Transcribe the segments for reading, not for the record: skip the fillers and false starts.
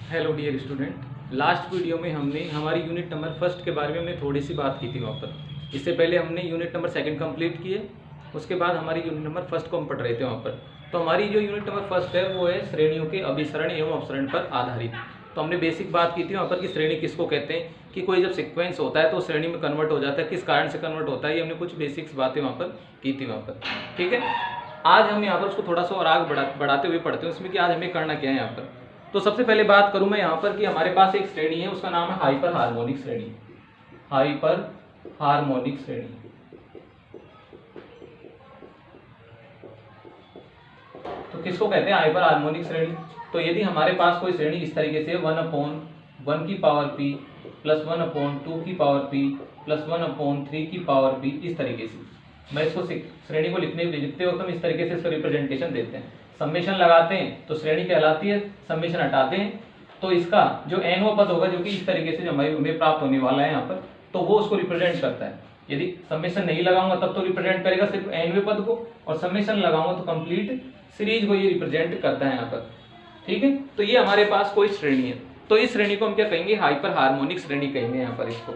Hello dear student, last video में हमने हमारी यूनिट नंबर फर्स्ट के बारे में हमने थोड़ी सी बात की थी वहाँ पर। इससे पहले हमने यूनिट नंबर सेकंड कंप्लीट किए, उसके बाद हमारी यूनिट नंबर फर्स्ट को हम पढ़ रहे थे वहाँ पर। तो हमारी जो यूनिट नंबर फर्स्ट है वो है श्रेणियों के अभिसरण एवं अपसरण पर आधारित। तो हमने बेसिक बात की थी वहाँ पर कि श्रेणी किसको कहते हैं, कि कोई जब सीक्वेंस होता है तो श्रेणी में कन्वर्ट हो जाता है, किस कारण से कन्वर्ट होता है, ये हमने कुछ बेसिक्स बातें वहाँ पर की थी वहाँ पर। ठीक है, आज हम यहाँ पर उसको थोड़ा सा और आगे बढ़ाते हुए पढ़ते हैं उसमें कि आज हमें करना क्या है यहाँ पर। तो सबसे पहले बात करूं मैं यहाँ पर कि हमारे पास एक श्रेणी है, उसका नाम है हाइपर हार्मोनिक श्रेणी। हाइपर हार्मोनिक श्रेणी। तो किसको कहते हैं हाइपर हार्मोनिक श्रेणी? तो यदि हमारे पास कोई श्रेणी इस तरीके से 1/1 की पावर p प्लस 1/2 की पावर p प्लस 1/3 की पावर p, इस तरीके से मैं इसको श्रेणी को लिखते वक्त हम इस तरीके से इसका रिप्रेजेंटेशन देते हैं। समेशन लगाते हैं तो श्रेणी कहलाती है, समेशन हटाते हैं तो इसका जो nवां पद होगा जो कि इस तरीके से जो हमें प्राप्त होने वाला है यहाँ पर, तो वो उसको रिप्रेजेंट करता है। यदि समेशन नहीं लगाऊंगा तब तो रिप्रेजेंट करेगा सिर्फ nवें पद को, और समेशन लगाऊंगा तो कंप्लीट सीरीज को ये रिप्रेजेंट करता है यहाँ पर। ठीक है, तो ये हमारे पास कोई श्रेणी है, तो इस श्रेणी को हम क्या कहेंगे? हाइपर हार्मोनिक श्रेणी कहेंगे यहाँ पर इसको।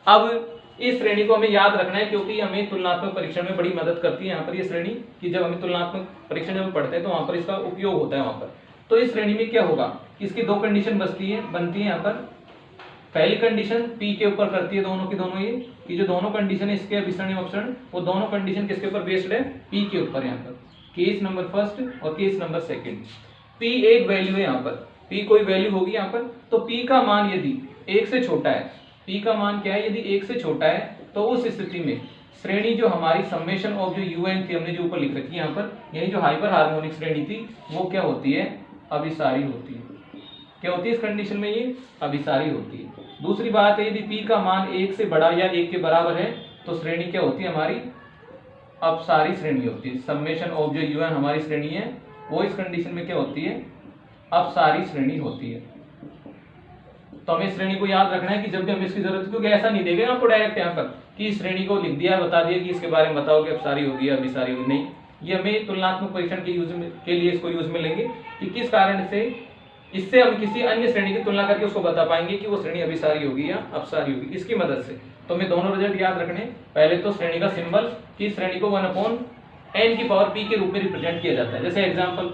अब इस श्रेणी को हमें याद रखना है क्योंकि हमें तुलनात्मक परीक्षण में बड़ी मदद करती है यहाँ पर ये श्रेणी, कि जब हमें तुलनात्मक परीक्षण जब पढ़ते हैं तो वहां पर इसका उपयोग होता है वहां पर। तो इस श्रेणी में क्या होगा कि इसकी दो कंडीशन बनती है यहाँ पर। पहली कंडीशन p के ऊपर करती है दोनों की दोनों, ये कि जो दोनों कंडीशन है इसके अभिसरण एवं अपसरण, वो दोनों कंडीशन किसके ऊपर बेस्ड है? p के ऊपर यहाँ पर। केस नंबर फर्स्ट और केस नंबर सेकेंड। p एक वैल्यू है यहाँ पर, p कोई वैल्यू होगी यहाँ पर, तो p का मान यदि 1 से छोटा है, p का मान क्या है? यदि 1 से छोटा है तो उस स्थिति में श्रेणी जो हमारी समेशन ऑफ जो un थी हमने जो ऊपर लिख रखी है यहाँ पर, यानी जो हाइपर हार्मोनिक श्रेणी थी वो क्या होती है? अभिसारी होती है। क्या होती है इस कंडीशन में? ये अभिसारी होती है। दूसरी बात है, यदि p का मान 1 से बड़ा या 1 के बराबर है तो श्रेणी क्या होती है? हमारी अपसारी श्रेणी होती है। समेशन ऑफ जो un हमारी श्रेणी है वो इस कंडीशन में क्या होती है? अपसारी श्रेणी होती है। तो हमें श्रेणी को याद रखना है कि जब भी हमें इसकी जरूरत है, क्योंकि ऐसा नहीं देगा आपको डायरेक्ट यहाँ पर कि इस श्रेणी को लिख दिया, बता दिया कि इसके बारे में बताओ कि अपसारी होगी या अभिसारी होगी, नहीं। ये हमें तुलनात्मक परीक्षण के लिए इसको यूज में लेंगे कि किस कारण से इससे हम किसी अन्य श्रेणी की तुलना करके उसको बता पाएंगे कि वो श्रेणी अभिसारी होगी या अपसारी होगी, इसकी मदद से। तो हमें दोनों रिजल्ट याद रखने। पहले तो श्रेणी का सिंबल, कि श्रेणी को 1/n की पावर p के रूप में रिप्रेजेंट किया जाता है। जैसे एग्जाम्पल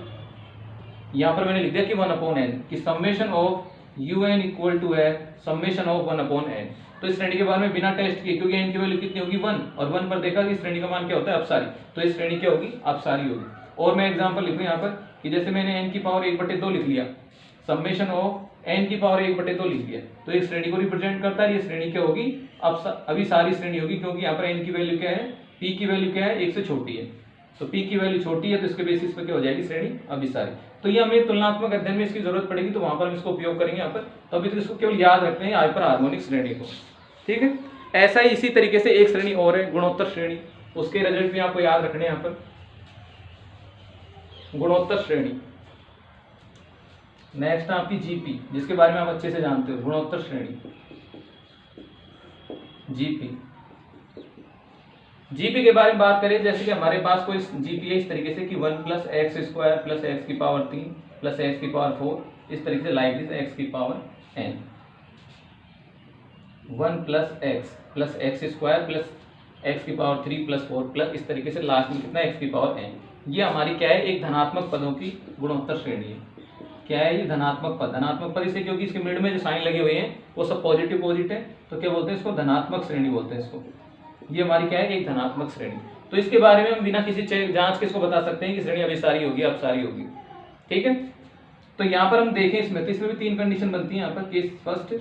यहाँ पर मैंने लिख दिया कि 1/n, कि summation of un equal to है समेशन ऑफ 1/n। तो इस श्रेणी के बारे में बिना टेस्ट किए, क्योंकि n की वैल्यू कितनी होगी? 1, और 1 पर देखा कि श्रेणी का मान क्या होता है? अपसारी, तो इस श्रेणी क्या होगी? अपसारी होगी। और मैं एग्जांपल लिखूं यहाँ पर कि जैसे मैंने n की पावर 1/2 लिख लिया, समेशन ऑफ n की पावर 1/2 लिख दिया, तो एक श्रेणी को रिप्रेजेंट करता है। ये श्रेणी क्या होगी? अभिसारी श्रेणी होगी, क्योंकि यहाँ पर n की वैल्यू क्या है? p की वैल्यू क्या है? 1 से छोटी है, तो p की वैल्यू छोटी है, तो इसके बेसिस पर क्या हो जाएगी? श्रेणी अभिसारी। तो ये हमें तुलनात्मक अध्ययन में इसकी जरूरत पड़ेगी, तो वहां पर हम इसको उपयोग करेंगे यहाँ पर। तो अभी तो इसको केवल याद रखते हैं हाइपर हार्मोनिक श्रेणी को। ठीक है, ऐसा ही इसी तरीके से एक श्रेणी और है, गुणोत्तर श्रेणी। उसके रिजल्ट भी आपको याद रखने यहाँ पर। गुणोत्तर श्रेणी। नेक्स्ट आपकी जीपी, जिसके बारे में आप अच्छे से जानते हो। गुणोत्तर श्रेणी जीपी। जीपी के बारे में बात करें, जैसे कि हमारे पास कोई जीपी है इस तरीके से कि 1 + x² + x की पावर 3 + x की पावर 4, इस तरीके से लाइक दिस x की power n। 1 + x + x² + x की पावर 3 + 4 प्लस इस तरीके से लास्ट में कितना? x की पावर n। ये हमारी क्या है? एक धनात्मक पदों की गुणोत्तर श्रेणी है। क्या है ये? धनात्मक पद। धनात्मक पद इसलिए क्योंकि इसके मिड में जो साइन लगे हुए हैं वो सब पॉजिटिव है, तो क्या बोलते हैं इसको? धनात्मक श्रेणी बोलते हैं इसको। ये हमारी क्या है? एक धनात्मक श्रेणी। तो इसके बारे में हम बिना किसी जांच के इसको बता सकते हैं कि श्रेणी अभिसारी होगी, अपसारी होगी। ठीक है, तो यहाँ पर हम देखें इसमें, तो इसमें भी 3 कंडीशन बनती है यहाँ पर। केस फर्स्ट,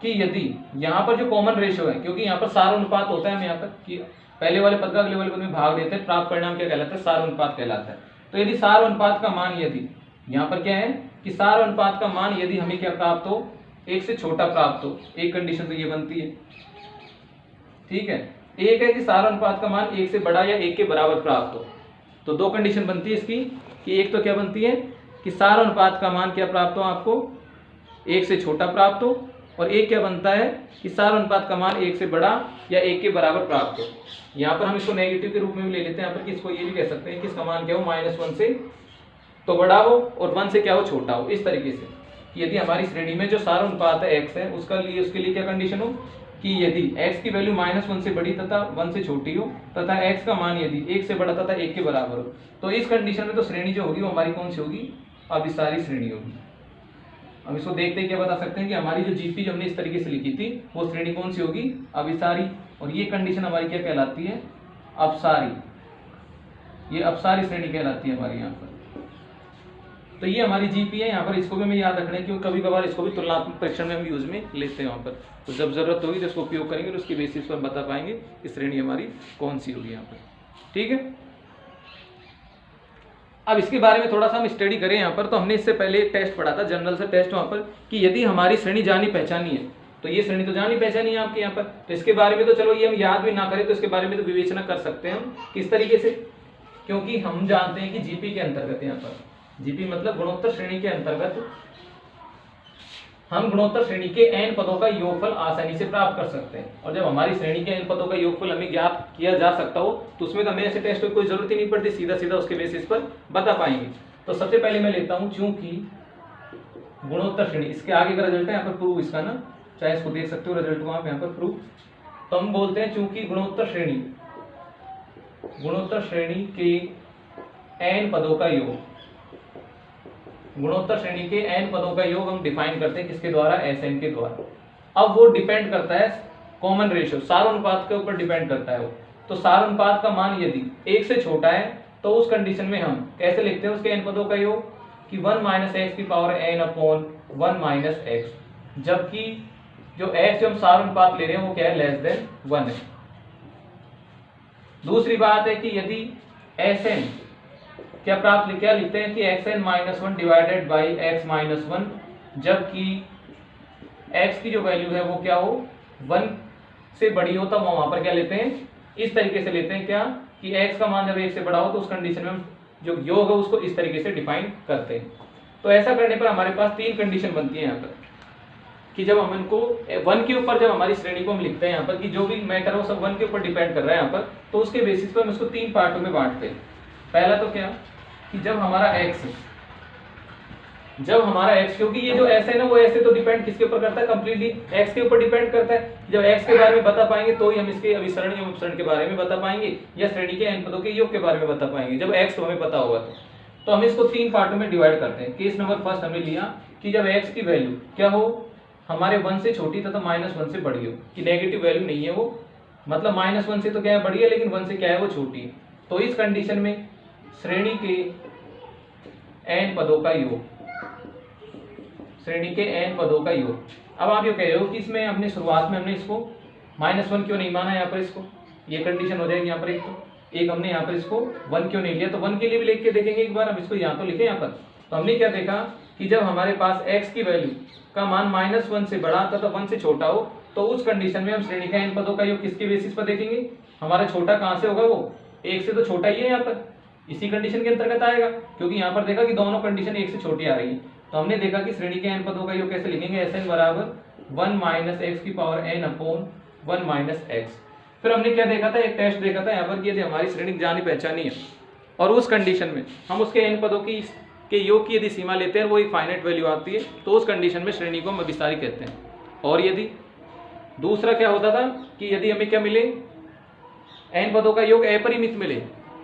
कि यदि यहाँ पर जो कॉमन रेशियो है, क्योंकि यहाँ पर सार अनुपात होता है, हम यहाँ पर कि पहले वाले पद का अगले वाले पद में भाग देते हैं, प्राप्त परिणाम क्या कहलाता है? सार अनुपात कहलाता है। तो यदि सार अनुपात का मान, यदि यहाँ पर क्या है कि सार अनुपात का मान यदि हमें क्या प्राप्त हो? 1 से छोटा प्राप्त हो, एक कंडीशन तो ये बनती है। ठीक है, एक है कि सार अनुपात का मान 1 से बड़ा या 1 के बराबर प्राप्त हो। तो 2 कंडीशन बनती है इसकी, कि एक तो क्या बनती है कि सार अनुपात का मान क्या प्राप्त हो? आपको 1 से छोटा प्राप्त हो, और एक क्या बनता है कि सार अनुपात का मान 1 से बड़ा या 1 के बराबर प्राप्त हो। यहाँ पर हम इसको नेगेटिव के रूप में भी ले लेते हैं यहाँ पर, कि इसको ये भी कह सकते हैं कि इसका मान क्या हो? -1 से तो बड़ा हो और 1 से क्या हो? छोटा हो, इस तरीके से। कि यदि हमारी श्रेणी में जो सारा अनुपात है x है उसके लिए क्या कंडीशन हो कि यदि x की वैल्यू -1 से बड़ी तथा 1 से छोटी हो तथा x का मान यदि 1 से बड़ा तथा 1 के बराबर हो, तो इस कंडीशन में तो श्रेणी जो होगी वो हमारी कौन सी होगी, अभिसारी श्रेणी होगी। हम इसको देखते ही क्या बता सकते हैं कि हमारी जो जीपी जो हमने इस तरीके से लिखी थी वो श्रेणी कौन सी होगी, अभिसारी। और ये कंडीशन हमारी क्या कहलाती है, अपसारी। ये अपसारी श्रेणी कहलाती है हमारी यहाँ पर। तो ये हमारी जीपी है यहाँ पर, इसको भी हमें याद रखना है क्योंकि कभी कभार इसको भी तुलनात्मक परीक्षण में हम यूज में लेते हैं वहाँ पर। तो जब जरूरत होगी तो इसको उपयोग करेंगे और उसकी बेसिस पर बता पाएंगे कि श्रेणी हमारी कौन सी होगी यहाँ पर। ठीक है, अब इसके बारे में थोड़ा सा हम स्टडी करें यहाँ पर। तो हमने इससे पहले एक टेस्ट पढ़ा था, जनरल से टेस्ट वहाँ पर, कि यदि हमारी श्रेणी जानी पहचानी है, तो ये श्रेणी तो जानी पहचानी है आपके यहाँ पर, तो इसके बारे में तो चलो ये हम याद भी ना करें तो इसके बारे में तो विवेचना कर सकते हैं हम। किस तरीके से, क्योंकि हम जानते हैं कि जीपी के अंतर्गत यहाँ पर, जीपी मतलब गुणोत्तर श्रेणी के अंतर्गत हम गुणोत्तर श्रेणी के n पदों का योगफल आसानी से प्राप्त कर सकते हैं। और जब हमारी श्रेणी के n पदों का योगफल हमें ज्ञात किया जा सकता हो तो उसमें तो हमें ऐसे टेस्ट की कोई जरूरत ही नहीं पड़ती, सीधा सीधा उसके बेसिस पर बता पाएंगे। तो सबसे पहले मैं लेता हूं चूंकि गुणोत्तर श्रेणी, इसके आगे का रिजल्ट है यहाँ पर प्रूव इसका ना, चाहे इसको देख सकते हो रिजल्ट को आप यहाँ पर प्रूव। तो हम बोलते हैं चूंकि गुणोत्तर श्रेणी के n पदों का योग, गुणोत्तर श्रेणी के n पदों का योग हम डिफाइन करते हैं किसके द्वारा, Sn के द्वारा। अब वो डिपेंड करता है कॉमन रेशियो, सार अनुपात के ऊपर डिपेंड करता है वो। तो सार अनुपात का मान यदि 1 से छोटा है तो उस कंडीशन में हम कैसे लिखते हैं उसके n पदों का योग कि 1 - x की पावर n अपॉन 1 - x, जबकि जो x जो हम सार अनुपात ले रहे हैं वो क्या है, लेस देन 1 है। दूसरी बात है कि यदि Sn क्या लिखते हैं कि xn-1 डिवाइडेड बाई x - 1, जबकि x की जो वैल्यू है वो क्या हो, 1 से बड़ी हो, तब हम वहां पर क्या लेते हैं, इस तरीके से लेते हैं क्या कि x का मान जब 1 से बड़ा हो तो उस कंडीशन में हम जो योग है उसको इस तरीके से डिफाइन करते हैं। तो ऐसा करने पर हमारे पास 3 कंडीशन बनती है यहाँ पर कि जब हम इनको 1 के ऊपर, जब हमारी श्रेणी को हम लिखते हैं यहाँ पर कि जो भी मैटर हो सब 1 के ऊपर डिपेंड कर रहा है यहाँ पर, तो उसके बेसिस पर हम इसको 3 पार्टों में बांटते हैं। पहला तो क्या कि जब हमारा x, क्योंकि ये जो s है ना वो ऐसे तो डिपेंड किसके ऊपर करता है, कंप्लीटली x के ऊपर डिपेंड करता है। जब x के बारे में बता पाएंगे तो ही हम इसके अभिसरण एवं अपसरण के बारे में बता पाएंगे या श्रेणी के n पदों के योग के बारे में बता पाएंगे, जब x तो हमें पता होगा। तो हम इसको 3 पार्टों में डिवाइड करते हैं। केस नंबर फर्स्ट हमने लिया कि जब x की वैल्यू क्या हो, हमारे 1 से छोटी तथा -1 से बड़ी हो, कि नेगेटिव वैल्यू नहीं है वो, मतलब -1 से तो क्या है बड़ी है लेकिन 1 से क्या है वो छोटी है। तो इस कंडीशन में श्रेणी के n पदों का योग, श्रेणी के n पदों का योग। अब आप ये कह रहे हो कि इसमें हमने शुरुआत में हमने इसको -1 क्यों नहीं माना, यहाँ पर इसको ये कंडीशन हो जाएगी यहाँ पर एक हमने यहाँ पर इसको 1 क्यों नहीं लिया, तो 1 के लिए भी लिख के देखेंगे एक बार। हम इसको यहाँ तो लिखे यहाँ पर, तो हमने क्या देखा कि जब हमारे पास x की वैल्यू का मान -1 से बड़ा तथा 1 से छोटा हो तो उस कंडीशन में हम श्रेणी का n पदों का योग किसके बेसिस पर देखेंगे, हमारा छोटा कहाँ से होगा, वो 1 से तो छोटा ही है यहाँ पर, इसी कंडीशन के अंतर्गत आएगा। क्योंकि यहाँ पर देखा कि दोनों कंडीशन 1 से छोटी आ रही है, तो हमने देखा कि श्रेणी के n पदों का योग कैसे लिखेंगे, Sn बराबर 1 - x की पावर n अपॉन 1 - x। फिर हमने क्या देखा था, एक टेस्ट देखा था यहाँ पर कि यदि हमारी श्रेणी जानी पहचानी है और उस कंडीशन में हम उसके n पदों के योग की यदि सीमा लेते हैं वो एक फाइनाइट वैल्यू आती है, तो उस कंडीशन में श्रेणी को हम अभिसारी कहते हैं। और यदि दूसरा क्या होता था कि यदि हमें क्या मिले, n पदों का योग अपरिमित मिले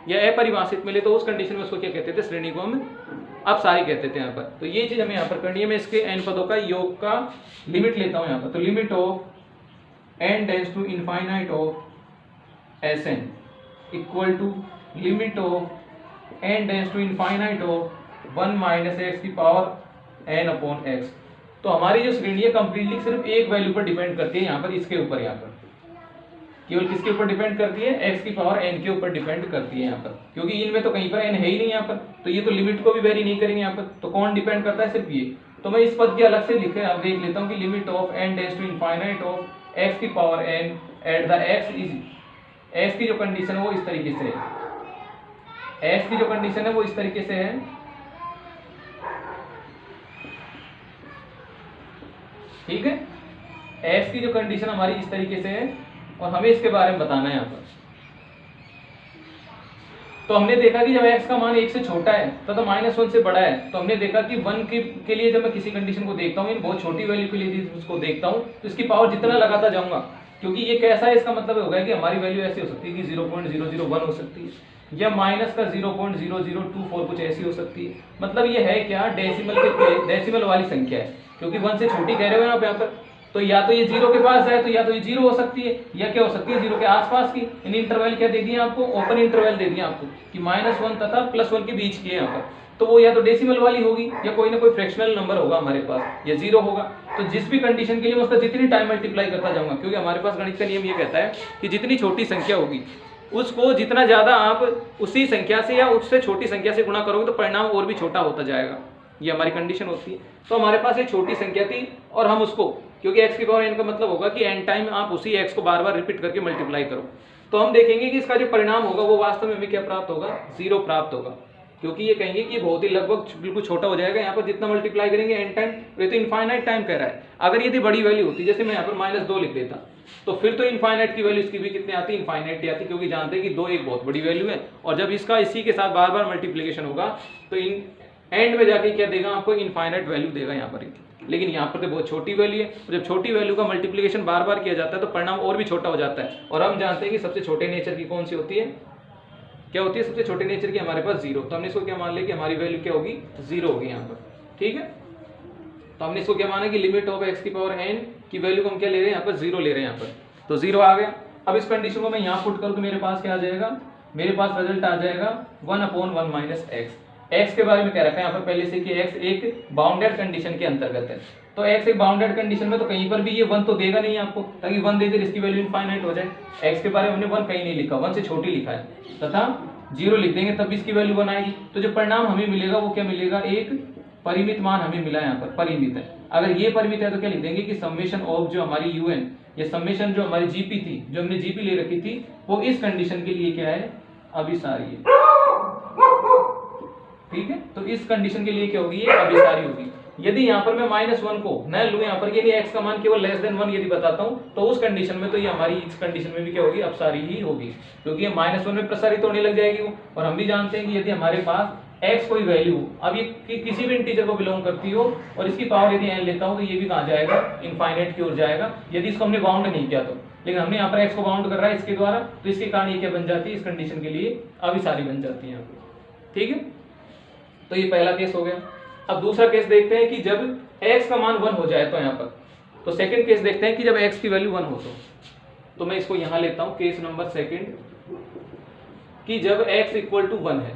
या अपरिभाषित मिले, तो उस कंडीशन में उसको क्या कहते थे, श्रेणी को हम अपसारी कहते थे यहाँ पर। तो ये चीज हमें यहाँ पर करनी है। मैं इसके n पदों का योग का लिमिट लेता हूँ यहाँ पर। तो limit of n tends to infinite of Sn equal to limit of n tends to infinite of 1 - x की पावर n अपॉन x। तो हमारी जो श्रेणी है कंप्लीटली सिर्फ एक वैल्यू पर डिपेंड करती है यहाँ पर, इसके ऊपर, यहाँ पर केवल किसके ऊपर डिपेंड करती है, x की पावर n के ऊपर डिपेंड करती है यहाँ पर, क्योंकि इनमें तो कहीं पर n है ही नहीं यहाँ पर, तो ये तो लिमिट को भी वेरी नहीं करेंगे यहाँ पर। तो कौन डिपेंड करता है, सिर्फ ये। तो मैं इस पद की अलग से लिखे आप देख लेता हूँ कि limit of n tends to infinite of x की power n at the x is, x की जो कंडीशन है वो इस तरीके से है, x की जो कंडीशन है वो इस तरीके से है, ठीक है। x की जो कंडीशन हमारी इस तरीके से है और हमें इसके बारे में बताना है यहाँ पर। तो हमने देखा कि जब x का मान 1 से छोटा है तथा -1 से बड़ा है, तो हमने देखा कि 1 के लिए जब मैं किसी कंडीशन को देखता हूँ, बहुत छोटी वैल्यू के लिए उसको देखता हूँ, तो इसकी पावर जितना लगाता जाऊंगा, क्योंकि ये कैसा है, इसका मतलब होगा कि हमारी वैल्यू ऐसी हो सकती है कि 0.001 हो सकती है, या माइनस का 0.0024 कुछ ऐसी हो सकती है। मतलब ये है क्या, डेसिमल वाली संख्या है, क्योंकि 1 से छोटी कह रहे हो आप यहाँ पर, तो या तो ये 0 के पास जाए तो या तो ये 0 हो सकती है, या क्या हो सकती है 0 के आसपास की। इन इंटरवल क्या दे दिया आपको, ओपन इंटरवल दे दिया आपको कि -1 तथा +1 के बीच की है यहाँ पर, तो वो या तो डेसिमल वाली होगी या कोई ना कोई फ्रैक्शनल नंबर होगा हमारे पास, या 0 होगा। तो जिस भी कंडीशन के लिए मैं उसका जितनी टाइम मल्टीप्लाई करता जाऊंगा, क्योंकि हमारे पास गणित का नियम ये कहता है कि जितनी छोटी संख्या होगी उसको जितना ज्यादा आप उसी संख्या से या उससे छोटी संख्या से गुणा करोगे तो परिणाम और भी छोटा होता जाएगा, ये हमारी कंडीशन होती है। तो हमारे पास एक छोटी संख्या थी और हम उसको, क्योंकि x की पावर n का मतलब होगा कि n टाइम आप उसी x को बार बार रिपीट करके मल्टीप्लाई करो, तो हम देखेंगे कि इसका जो परिणाम होगा वो वास्तव में हमें क्या प्राप्त होगा, 0 प्राप्त होगा, क्योंकि ये कहेंगे कि ये बहुत ही लगभग बिल्कुल छोटा हो जाएगा यहाँ पर जितना मल्टीप्लाई करेंगे n टाइम, ये तो इनफाइनाइट टाइम कह रहा है। अगर यदि बड़ी वैल्यू होती, जैसे मैं यहाँ पर -2 लिख देता, तो फिर तो इनफाइनाइट की वैल्यू इसकी भी कितनी आती, इनफाइनाइट आती, क्योंकि जानते हैं कि 2 एक बहुत बड़ी वैल्यू है, और जब इसका इसी के साथ बार बार मल्टीप्लीकेशन होगा तो इन एंड में जाके क्या देगा आपको, इनफाइनाइट वैल्यू देगा यहाँ पर। लेकिन यहाँ पर तो बहुत छोटी वैल्यू है, जब छोटी वैल्यू का मल्टीप्लीकेशन बार बार किया जाता है तो परिणाम और भी छोटा हो जाता है, और हम जानते हैं कि सबसे छोटे नेचर की कौन सी होती है, क्या होती है सबसे छोटे नेचर की, हमारे पास 0। तो हमने इसको क्या मान लिया कि हमारी वैल्यू क्या होगी, 0 होगी यहाँ पर, ठीक है। तो हमने इसको क्या माना कि लिमिट ऑफ x की पावर n की वैल्यू को हम क्या ले रहे हैं यहाँ पर, 0 ले रहे हैं यहाँ पर, तो 0 आ गया। अब इस कंडीशन को मैं यहाँ पुट करूँ तो मेरे पास क्या आ जाएगा, मेरे पास रिजल्ट आ जाएगा 1/1 - x। x के बारे में कह रखा है यहाँ पर पहले से कि x एक बाउंडेड कंडीशन के अंतर्गत है, तो x एक बाउंडेड कंडीशन में तो कहीं पर भी ये 1 तो देगा नहीं आपको, ताकि 1 दे दे इसकी वैल्यू इनफाइनाइट हो जाए। x के बारे में हमने 1 कहीं नहीं लिखा, 1 से छोटी लिखा है, तथा 0 लिख देंगे तब इसकी वैल्यू 1 आएगी। तो जो परिणाम हमें मिलेगा वो क्या मिलेगा, एक परिमित मान हमें मिला यहाँ पर, परिमित है। अगर ये परिमित है तो क्या लिख देंगे कि समेशन ऑफ जो हमारी un या समेशन जो हमारी जीपी थी, जो हमने जीपी ले रखी थी, वो इस कंडीशन के लिए क्या है, अभिसारी है, ठीक है। तो इस कंडीशन के लिए क्या होगी, ये अभिसारी होगी। यदि यहाँ पर मैं -1 को न लूं यहाँ पर, यदि x का मान केवल <1 यदि बताता हूं, तो उस कंडीशन में तो ये हमारी इस कंडीशन में भी क्या होगी, अपसारी ही होगी, क्योंकि ये -1 में प्रसारित होने लग जाएगी वो। और हम भी जानते हैं कि यदि हमारे पास x कोई वैल्यू, अब ये किसी भी इंटीजर को बिलोंग करती हो और इसकी पावर यदि n लेता हूं, तो ये भी कहाँ जाएगा, इनफाइनाइट की ओर जाएगा, यदि इसको हमने बाउंड नहीं किया तो। लेकिन हमने यहाँ पर x को बाउंड कर रहा है इसके द्वारा, तो इसके कारण ये क्या बन जाती है, इस कंडीशन के लिए अभिसारी बन जाती है यहाँ पर, ठीक है। तो ये पहला केस हो गया। अब दूसरा केस देखते हैं कि जब x का मान 1 हो जाए तो यहाँ पर, तो सेकंड केस देखते हैं कि जब x की वैल्यू 1 हो तो मैं इसको यहाँ लेता हूँ केस नंबर सेकंड, कि जब x इक्वल टू 1 है,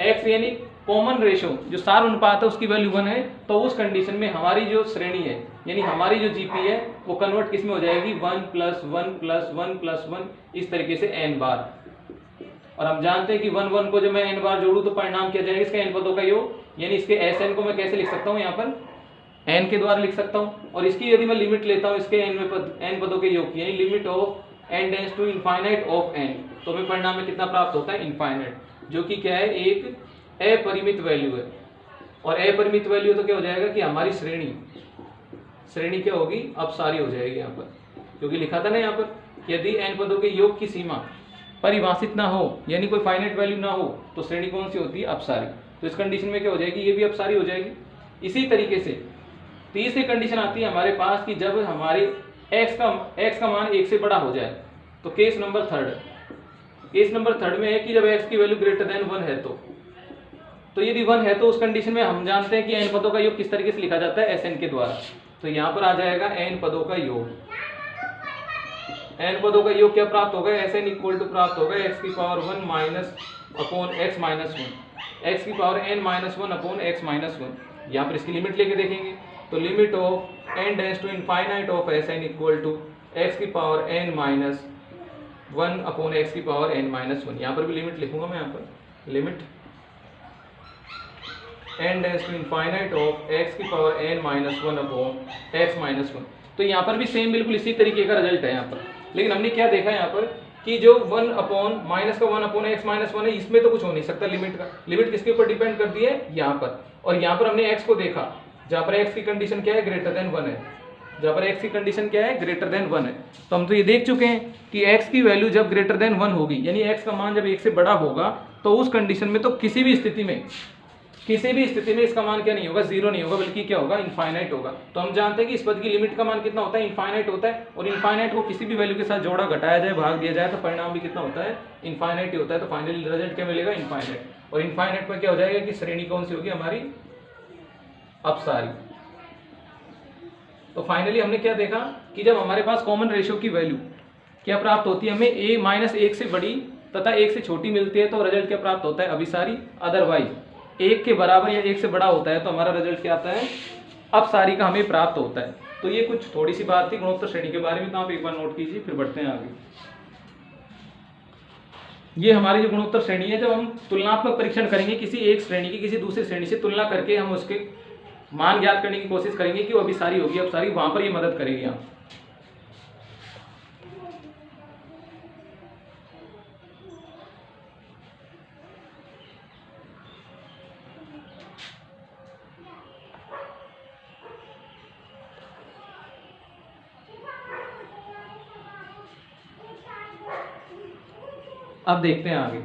x यानी कॉमन रेशो जो सार अनुपात है उसकी वैल्यू 1 है, तो उस कंडीशन में हमारी जो श्रेणी है यानी हमारी जो जीपी है वो कन्वर्ट किस में हो जाएगी, 1 + 1 + 1 + 1 इस तरीके से n बार। और हम जानते हैं कि 1 1 को जब मैं n बार जोड़ूं तो परिणाम क्या जाएगा, इसका n पदों का योग, यानी इसके Sn को मैं कैसे लिख सकता हूँ, यहाँ पर n के द्वारा लिख सकता हूँ। और इसकी यदि मैं लिमिट लेता हूँ इसके n पदों के योग की, यानी limit of n tends to infinite of n, तो हमें परिणाम में कितना प्राप्त होता है, इनफाइनाइट, जो कि क्या है, एक अपरिमित वैल्यू है। और अपरिमित वैल्यू तो क्या हो जाएगा कि हमारी श्रेणी क्या होगी, अपसारी हो जाएगी यहाँ पर, क्योंकि लिखा था ना यहाँ पर यदि n पदों के योग की सीमा परिभाषित ना हो, यानी कोई फाइनाइट वैल्यू ना हो, तो श्रेणी कौन सी होती है, अपसारी। तो इस कंडीशन में क्या हो जाएगी, ये भी अपसारी हो जाएगी। इसी तरीके से तीसरी कंडीशन आती है हमारे पास कि जब हमारी x का मान 1 से बड़ा हो जाए, तो केस नंबर थर्ड में है कि जब x की वैल्यू ग्रेटर देन 1 है तो यदि 1 है तो उस कंडीशन में हम जानते हैं कि n पदों का योग किस तरीके से लिखा जाता है, Sn के द्वारा। तो यहाँ पर आ जाएगा n पदों का योग, n पदों का योग क्या प्राप्त होगा, Sn इक्वल टू प्राप्त होगा x की power 1 minus upon x minus 1, x की power n minus 1 upon x minus 1। यहाँ पर इसकी लिमिट लेके देखेंगे तो limit of n tends to infinite of Sn equal to x की power n minus 1 upon x की पावर n माइनस 1। यहाँ पर भी लिमिट लिखूंगा मैं, यहाँ पर limit n tends to infinite of x की power n minus 1 upon x minus 1। तो यहाँ पर भी सेम बिल्कुल इसी तरीके का रिजल्ट है यहाँ पर। लेकिन हमने क्या देखा यहाँ पर कि जो 1 अपॉन x माइनस 1 है, इसमें तो कुछ हो नहीं सकता लिमिट का, लिमिट किसके ऊपर डिपेंड करती है, यहाँ पर। और यहाँ पर हमने x को देखा, जहाँ पर x की कंडीशन क्या है, ग्रेटर देन 1 है, जहाँ पर x की कंडीशन क्या है, ग्रेटर देन 1 है। तो हम तो ये देख चुके हैं कि x की वैल्यू जब ग्रेटर देन 1 होगी, यानी x का मान जब 1 से बड़ा होगा, तो उस कंडीशन में तो किसी भी स्थिति में इसका मान क्या नहीं होगा, जीरो नहीं होगा, बल्कि क्या होगा, इनफाइनाइट होगा। तो हम जानते हैं कि इस पद की लिमिट का मान कितना होता है, इनफाइनाइट होता है। और इनफाइनाइट को किसी भी वैल्यू के साथ जोड़ा घटाया जाए भाग दिया जाए तो परिणाम भी कितना होता है, इनफाइनाइट ही होता है। तो फाइनली रिजल्ट क्या मिलेगा, इनफाइनाइट। और इनफाइनाइट पर क्या हो जाएगा कि श्रेणी कौन सी होगी हमारी, अपसारी। तो फाइनली हमने क्या देखा कि जब हमारे पास कॉमन रेशियो की वैल्यू क्या प्राप्त होती है, हमें a माइनस 1 से बड़ी तथा 1 से छोटी मिलती है तो रिजल्ट क्या प्राप्त होता है, अभिसारी। अदरवाइज 1 के बराबर या 1 से बड़ा होता है तो हमारा रिजल्ट क्या आता है, अपसारी का हमें प्राप्त होता है। तो ये कुछ थोड़ी सी बात थी गुणोत्तर श्रेणी के बारे में, तो आप एक बार नोट कीजिए, फिर बढ़ते हैं आगे। ये हमारी जो गुणोत्तर श्रेणी है, जब हम तुलनात्मक परीक्षण करेंगे किसी एक श्रेणी की किसी दूसरी श्रेणी से तुलना करके हम उसके मान ज्ञात करने की कोशिश करेंगे कि वो अभिसारी होगी अपसारी, वहां पर ये मदद करेगी। आप अब देखते हैं आगे।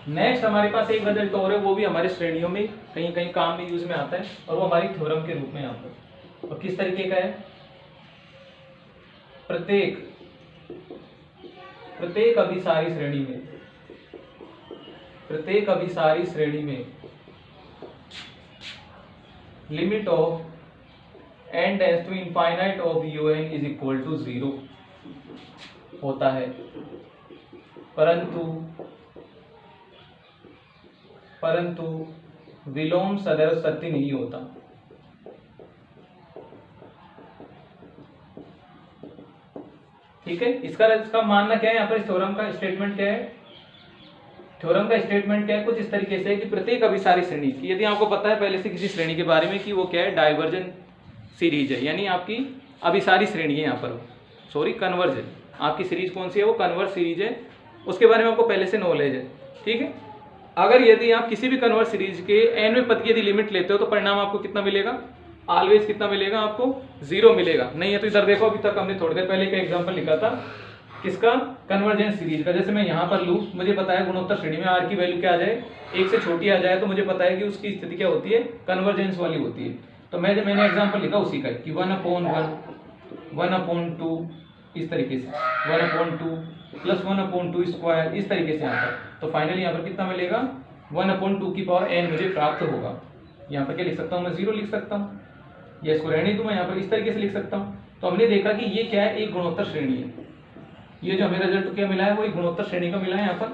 नेक्स्ट हमारे पास एक रिजल्ट और है, वो भी हमारे श्रेणियों में कहीं कहीं काम में यूज में आता है, और वो हमारी थ्योरम के रूप में यहाँ पर। और किस तरीके का है, प्रत्येक अभिसारी श्रेणी में limit of n tends to infinite of un is equal to 0 होता है, परंतु विलोम सदैव सत्य नहीं होता। ठीक है, इसका मानना क्या है, यहाँ पर इस थ्योरम का स्टेटमेंट क्या है, थ्योरम का स्टेटमेंट क्या है, कुछ इस तरीके से कि प्रत्येक अभिसारी श्रेणी की, यदि आपको पता है पहले से किसी श्रेणी के बारे में कि वो क्या है, डाइवर्जेंट सीरीज है, यानी आपकी अभिसारी श्रेणी है, यहाँ पर सॉरी कन्वर्ज है, आपकी सीरीज कौन सी है, वो कन्वर्ज सीरीज है, उसके बारे में आपको पहले से नॉलेज है। ठीक है, अगर यदि आप किसी भी कन्वर्ज सीरीज के nवें पद की यदि लिमिट लेते हो तो परिणाम आपको कितना मिलेगा, ऑलवेज कितना मिलेगा, आपको 0 मिलेगा। नहीं है तो इधर देखो, अभी तक हमने थोड़ी देर पहले का एग्जांपल लिखा था किसका, कन्वर्जेंस सीरीज का। जैसे मैं यहाँ पर लूँ, मुझे पता है गुणोत्तर श्रेणी में r की वैल्यू क्या आ जाए, 1 से छोटी आ जाए, तो मुझे पता है कि उसकी स्थिति क्या होती है, कन्वर्जेंस वाली होती है। तो मैंने एग्जाम्पल लिखा उसी का कि 1/1/2 इस तरीके से, 1/2 प्लस 1/2 स्क्वायर इस तरीके से यहाँ पर। तो फाइनली यहाँ पर कितना मिलेगा, 1/2 की पावर n मुझे प्राप्त होगा। यहाँ पर क्या लिख सकता हूँ मैं, 0 लिख सकता हूँ, या इसको रहने दूँ मैं यहाँ पर इस तरीके से लिख सकता हूँ। तो हमने देखा कि ये क्या है, एक गुणोत्तर श्रेणी है। ये जो हमें रिजल्ट क्या मिला है वो एक गुणोत्तर श्रेणी का मिला है यहाँ पर।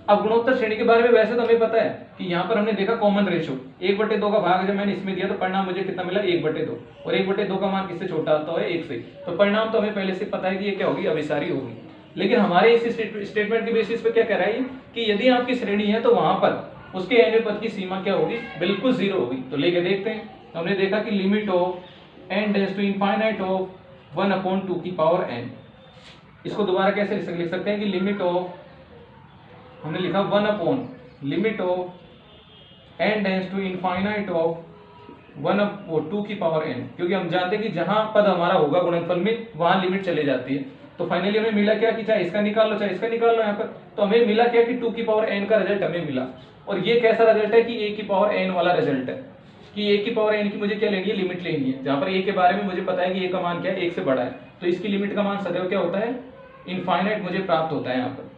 अब गुणोत्तर श्रेणी के बारे में वैसे तो हमें पता है कि यहाँ पर हमने देखा कॉमन रेशियो 1/2 का भाग जब मैंने इसमें दिया तो परिणाम मुझे कितना मिला, 1/2, और 1/2 का मान किससे छोटा आता है, 1 से। तो परिणाम तो हमें पहले से पता है कि ये क्या होगी, अभिसारी होगी। लेकिन हमारे इस स्टेटमेंट के बेसिस पे क्या कह रहा है कि यदि आपकी श्रेणी है तो वहां पर उसके nवें पद की सीमा क्या होगी, बिल्कुल 0 होगी। तो लेके देखते हैं। तो हमने देखा कि limit of n tends to infinite of 1/2 की पावर n। इसको दोबारा कैसे लिख सकते हैं कि लिमिट ऑफ, हमने लिखा 1/लिमिट of n tends to infinite of 1/2 की पावर n, क्योंकि हम जानते हैं कि जहां पद हमारा होगा गुणनफल में वहां लिमिट चले जाती है। तो फाइनली हमें मिला क्या कि चाहे इसका निकाल लो चाहे इसका निकाल लो यहाँ पर। तो हमें मिला क्या कि 2 की पावर n का रिजल्ट हमें मिला। और ये कैसा रिजल्ट है कि a की पावर n वाला रिजल्ट है, कि a की पावर n की मुझे क्या लेनी है, लिमिट लेनी है। जहां पर a के बारे में मुझे पता है कि a का मान क्या है, 1 से बड़ा है, तो इसकी लिमिट का मान सदैव क्या होता है, इनफाइनाइट मुझे प्राप्त होता है। यहाँ पर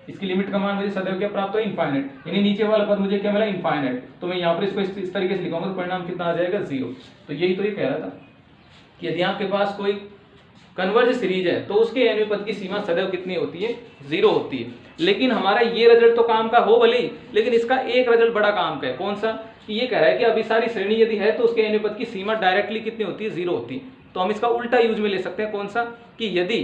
इसकी लिमिट का मान मुझे सदैव क्या प्राप्त हो, इनफाइनाइट, यानी नीचे वाला पद मुझे क्या मिला, इनफाइनाइट। तो मैं यहाँ पर इसको इस तरीके से लिखाऊंगा तो परिणाम कितना आ जाएगा, 0। तो यही तो ये कह रहा था कि यदि आपके पास कोई कन्वर्ज सीरीज है तो उसके nवें पद की सीमा सदैव कितनी होती है, 0 होती है। लेकिन हमारा ये रिजल्ट तो काम का हो भले, लेकिन इसका एक रिजल्ट बड़ा काम का है। कौन सा, कि ये कह रहा है कि अभिसारी श्रेणी यदि है तो उसके nवें पद की सीमा डायरेक्टली कितनी होती है, 0 होती है। तो हम इसका उल्टा यूज में ले सकते हैं। कौन सा, कि यदि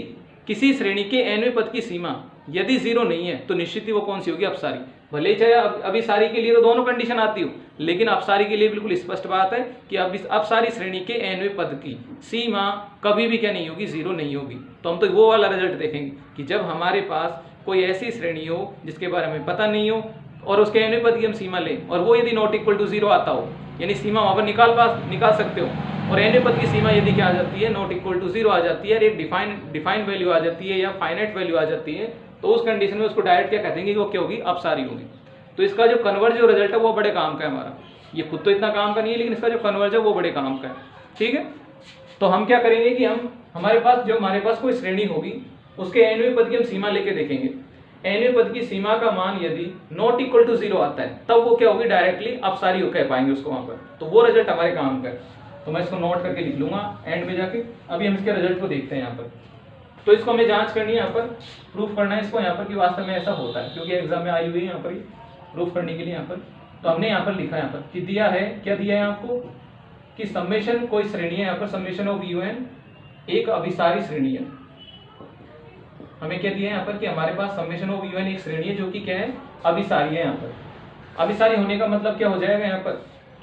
किसी श्रेणी के nवें पद की सीमा यदि 0 नहीं है तो निश्चित ही वो कौन सी होगी, अपसारी। भले चाहे अभिसारी के लिए तो दोनों कंडीशन आती हो, लेकिन अपसारी के लिए बिल्कुल स्पष्ट बात है कि अपसारी श्रेणी के nवें पद की सीमा कभी भी क्या नहीं होगी, 0 नहीं होगी। तो हम तो वो वाला रिजल्ट देखेंगे कि जब हमारे पास कोई ऐसी श्रेणी हो जिसके बारे में पता नहीं हो और उसके nवें पद की हम सीमा लें और वो यदि नॉट इक्वल टू 0 आता हो, यानी सीमा वहाँ पर निकाल सकते हो। और एनवें पद की सीमा यदि क्या आ जाती है, नॉट इक्वल टू 0 आ जाती है, और एक डिफाइन वैल्यू आ जाती है या फाइनाइट वैल्यू आ जाती है, तो उस कंडीशन में उसको डायरेक्ट क्या कहते हैं कि वो क्या होगी, अपसारी होगी। तो इसका जो कन्वर्ज जो रिजल्ट है वो बड़े काम का है हमारा, ये खुद तो इतना काम का नहीं है, लेकिन इसका जो कन्वर्ज है वो बड़े काम का है। ठीक है, तो हम क्या करेंगे कि हमारे पास कोई श्रेणी होगी, उसके एनवें पद की हम सीमा लेके देखेंगे। एनवें पद की सीमा का मान यदि नॉट इक्वल टू 0 आता है, तब वो क्या होगी, डायरेक्टली अपसारी हो कह पाएंगे उसको वहां पर, तो वो रिजल्ट हमारे काम का है। तो मैं इसको नोट करके लिख लूंगा एंड में जाके। अभी हम इसके रिजल्ट को देखते हैं यहाँ पर। तो इसको हमें जांच करनी है, यहाँ पर प्रूफ करना है इसको यहाँ पर कि वास्तव में ऐसा होता है, क्योंकि एग्जाम में आई हुई है यहाँ पर प्रूफ करने के लिए। यहाँ पर तो हमने यहाँ पर लिखा यहाँ पर कि दिया है, क्या दिया है आपको, कि समेशन कोई श्रेणी है, यहाँ पर समेशन ऑफ UN एक अभिसारी श्रेणी है। हमें क्या दिया है यहाँ पर कि हमारे पास समेशन ऑफ UN एक श्रेणी है जो कि क्या है, अभिसारी है। यहाँ पर अभिसारी होने का मतलब क्या हो जाएगा यहाँ पर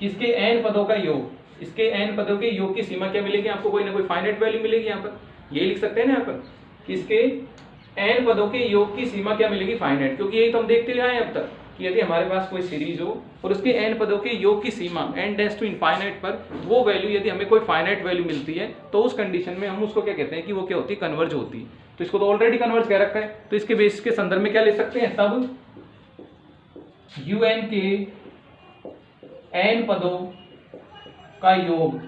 कि इसके n पदों का योग, इसके n पदों के योग की सीमा क्या मिलेगी आपको, कोई ना कोई फाइनाइट वैल्यू मिलेगी। यहाँ पर यही लिख सकते हैं ना यहाँ पर कि इसके n पदों के योग की सीमा क्या मिलेगी, फाइनाइट, क्योंकि यही तो हम देखते रहे हैं अब तक कि यदि हमारे पास कोई सीरीज हो और उसके n पदों के योग की सीमा n टेंड्स टू इनफाइनाइट पर वो वैल्यू यदि हमें कोई फाइनाइट वैल्यू मिलती है, तो उस कंडीशन में हम उसको क्या कहते हैं कि वो क्या होती है, कन्वर्ज होती है। तो इसको तो ऑलरेडी कन्वर्ज कह रखा है, तो इसके बेसिस के संदर्भ में क्या ले सकते हैं, तब UN के n पदों का योग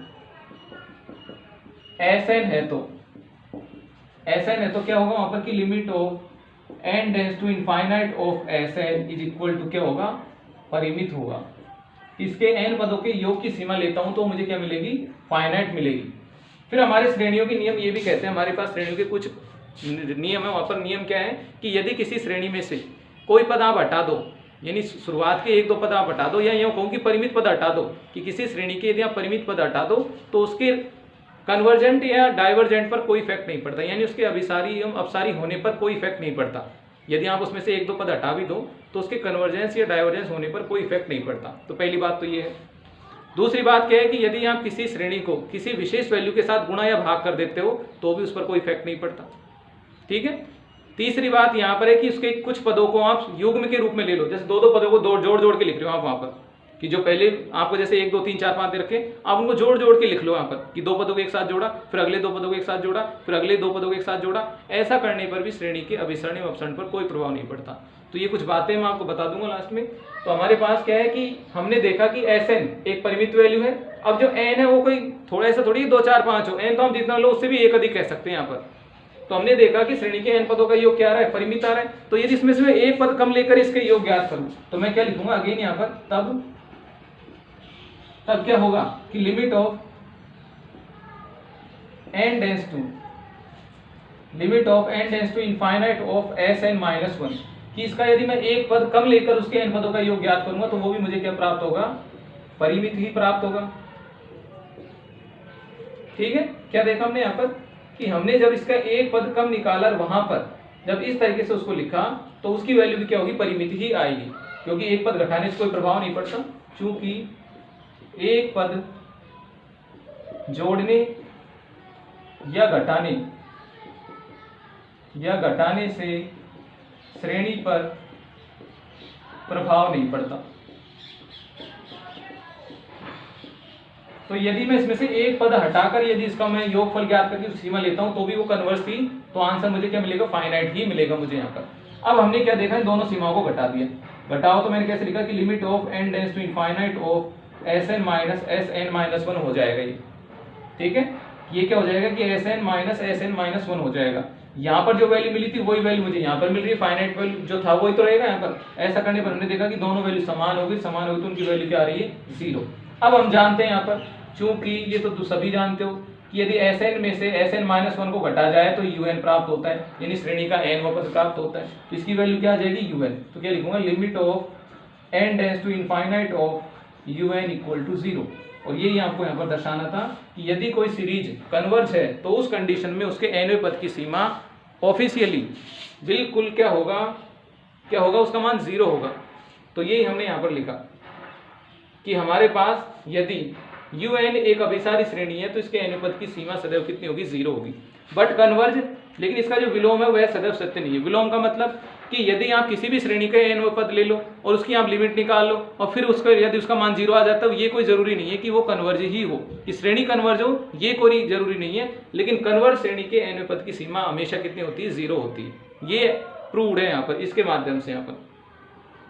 Sn है तो क्या होगा वहां पर की limit of n tends to infinite of Sn is equal to क्या होगा, परिमित होगा। इसके n पदों के योग की सीमा लेता हूं तो मुझे क्या मिलेगी, फाइनाइट मिलेगी। फिर हमारे श्रेणियों के नियम ये भी कहते हैं, हमारे पास श्रेणियों के कुछ नियम है। वहां पर नियम क्या है कि यदि किसी श्रेणी में से कोई पद आप हटा दो, यानी शुरुआत के 1-2 पद आप हटा दो, या यूं कहूं कि परिमित पद हटा दो, कि किसी श्रेणी के यदि आप परिमित पद हटा दो तो उसके कन्वर्जेंट या डाइवर्जेंट पर कोई इफेक्ट नहीं पड़ता, यानी उसके अभिसारी एवं अपसारी होने पर कोई इफेक्ट नहीं पड़ता। यदि आप उसमें से 1-2 पद हटा भी दो तो उसके कन्वर्जेंस या डाइवर्जेंस होने पर कोई इफेक्ट नहीं पड़ता। तो पहली बात तो ये है। दूसरी बात क्या है कि यदि आप किसी श्रेणी को किसी विशेष वैल्यू के साथ गुणा या भाग कर देते हो तो भी उस पर कोई इफेक्ट नहीं पड़ता। ठीक है, तीसरी बात यहाँ पर है कि उसके कुछ पदों को आप युग्म के रूप में ले लो, जैसे 2-2 पदों को जोड़ के लिख रहे हो आप वहां पर, कि जो पहले आपको जैसे 1 2 3 4 5 दे रखे, आप उनको जोड़ के लिख लो यहाँ पर कि 2 पदों को एक साथ जोड़ा, फिर अगले 2 पदों को एक साथ जोड़ा, फिर अगले 2 पदों को एक साथ जोड़ा। ऐसा करने पर भी श्रेणी के अभिसरण एवं अपसरण पर कोई प्रभाव नहीं पड़ता। तो ये कुछ बातें मैं आपको बता दूंगा लास्ट में। तो हमारे पास क्या है कि हमने देखा कि Sn एक परिमित वैल्यू है। अब जो n है वो कोई थोड़ा ऐसा थोड़ी 2 4 5 हो, n तो हम जितना लो उससे भी एक अधिक कह सकते हैं यहाँ पर। तो हमने देखा कि श्रेणी के n पदों का योग क्या आ रहा है, परिमित आ रहा है। तो यदि इसमें से एक पद कम लेकर इसके योग ज्ञात करूं तो मैं क्या लिखूंगा अगेन यहाँ पर, तब क्या होगा कि limit of n tends to infinite of Sn minus 1, कि इसका यदि मैं एक पद कम लेकर उसके n पदों का योग ज्ञात करूंगा तो वो भी मुझे क्या प्राप्त होगा, परिमित ही प्राप्त होगा। ठीक है, क्या देखा हमने यहाँ पर कि हमने जब इसका एक पद कम निकाला, वहां पर जब इस तरीके से उसको लिखा तो उसकी वैल्यू भी क्या होगी, परिमित ही आएगी, क्योंकि एक पद घटाने से कोई प्रभाव नहीं पड़ता। चूंकि एक पद जोड़ने या घटाने से श्रेणी पर प्रभाव नहीं पड़ता। तो यदि मैं इसमें से एक पद हटाकर यदि इसका मैं योगफल ज्ञात करके सीमा लेता हूं तो भी वो कन्वर्स थी, तो आंसर मुझे क्या मिलेगा, फाइनाइट ही मिलेगा मुझे यहाँ पर। अब हमने क्या देखा, इन दोनों सीमाओं को घटा दिया। घटाओ तो मैंने कैसे लिखा कि limit of n tends to infinite of Sn minus Sn minus 1 हो जाएगा ये। ठीक है, ये क्या हो जाएगा कि Sn माइनस Sn माइनस 1 हो जाएगा। यहाँ पर जो वैल्यू मिली थी वही वैल्यू मुझे यहाँ पर मिल रही है, फाइनाइट वैल्यू जो था वही तो रहेगा यहाँ पर। ऐसा करने पर हमने देखा कि दोनों वैल्यू समान होगी तो उनकी वैल्यू क्या आ रही है, 0। अब हम जानते हैं यहाँ पर, चूंकि ये तो सभी जानते हो कि यदि Sn में से Sn माइनस 1 को घटा जाए तो UN प्राप्त होता है, यानी श्रेणी का n वापस प्राप्त होता है। तो इसकी वैल्यू क्या आ जाएगी, UN। तो क्या लिखूंगा, limit of n tends to infinite of UN equal to 0। और यही आपको यहाँ पर दर्शाना था कि यदि कोई सीरीज कन्वर्ज है तो उस कंडीशन में उसके nवें पद की सीमा ऑफिशियली बिल्कुल क्या होगा, उसका मान 0 होगा। तो यही हमने यहाँ पर लिखा कि हमारे पास यदि UN एक अभिसारी श्रेणी है तो इसके nवें पद की सीमा सदैव कितनी होगी, 0 होगी। बट कन्वर्ज लेकिन इसका जो विलोम है वह सदैव सत्य नहीं है। विलोम का मतलब कि यदि आप किसी भी श्रेणी का n पद ले लो और उसकी आप लिमिट निकाल लो और फिर उसका यदि उसका मान 0 आ जाता है, ये कोई जरूरी नहीं है कि वो कन्वर्ज ही हो, कि श्रेणी कन्वर्ज हो, ये कोई जरूरी नहीं है। लेकिन कन्वर्ज श्रेणी के n पद की सीमा हमेशा कितनी होती है? 0 होती है। ये प्रूव्ड है यहाँ पर, इसके माध्यम से यहाँ पर,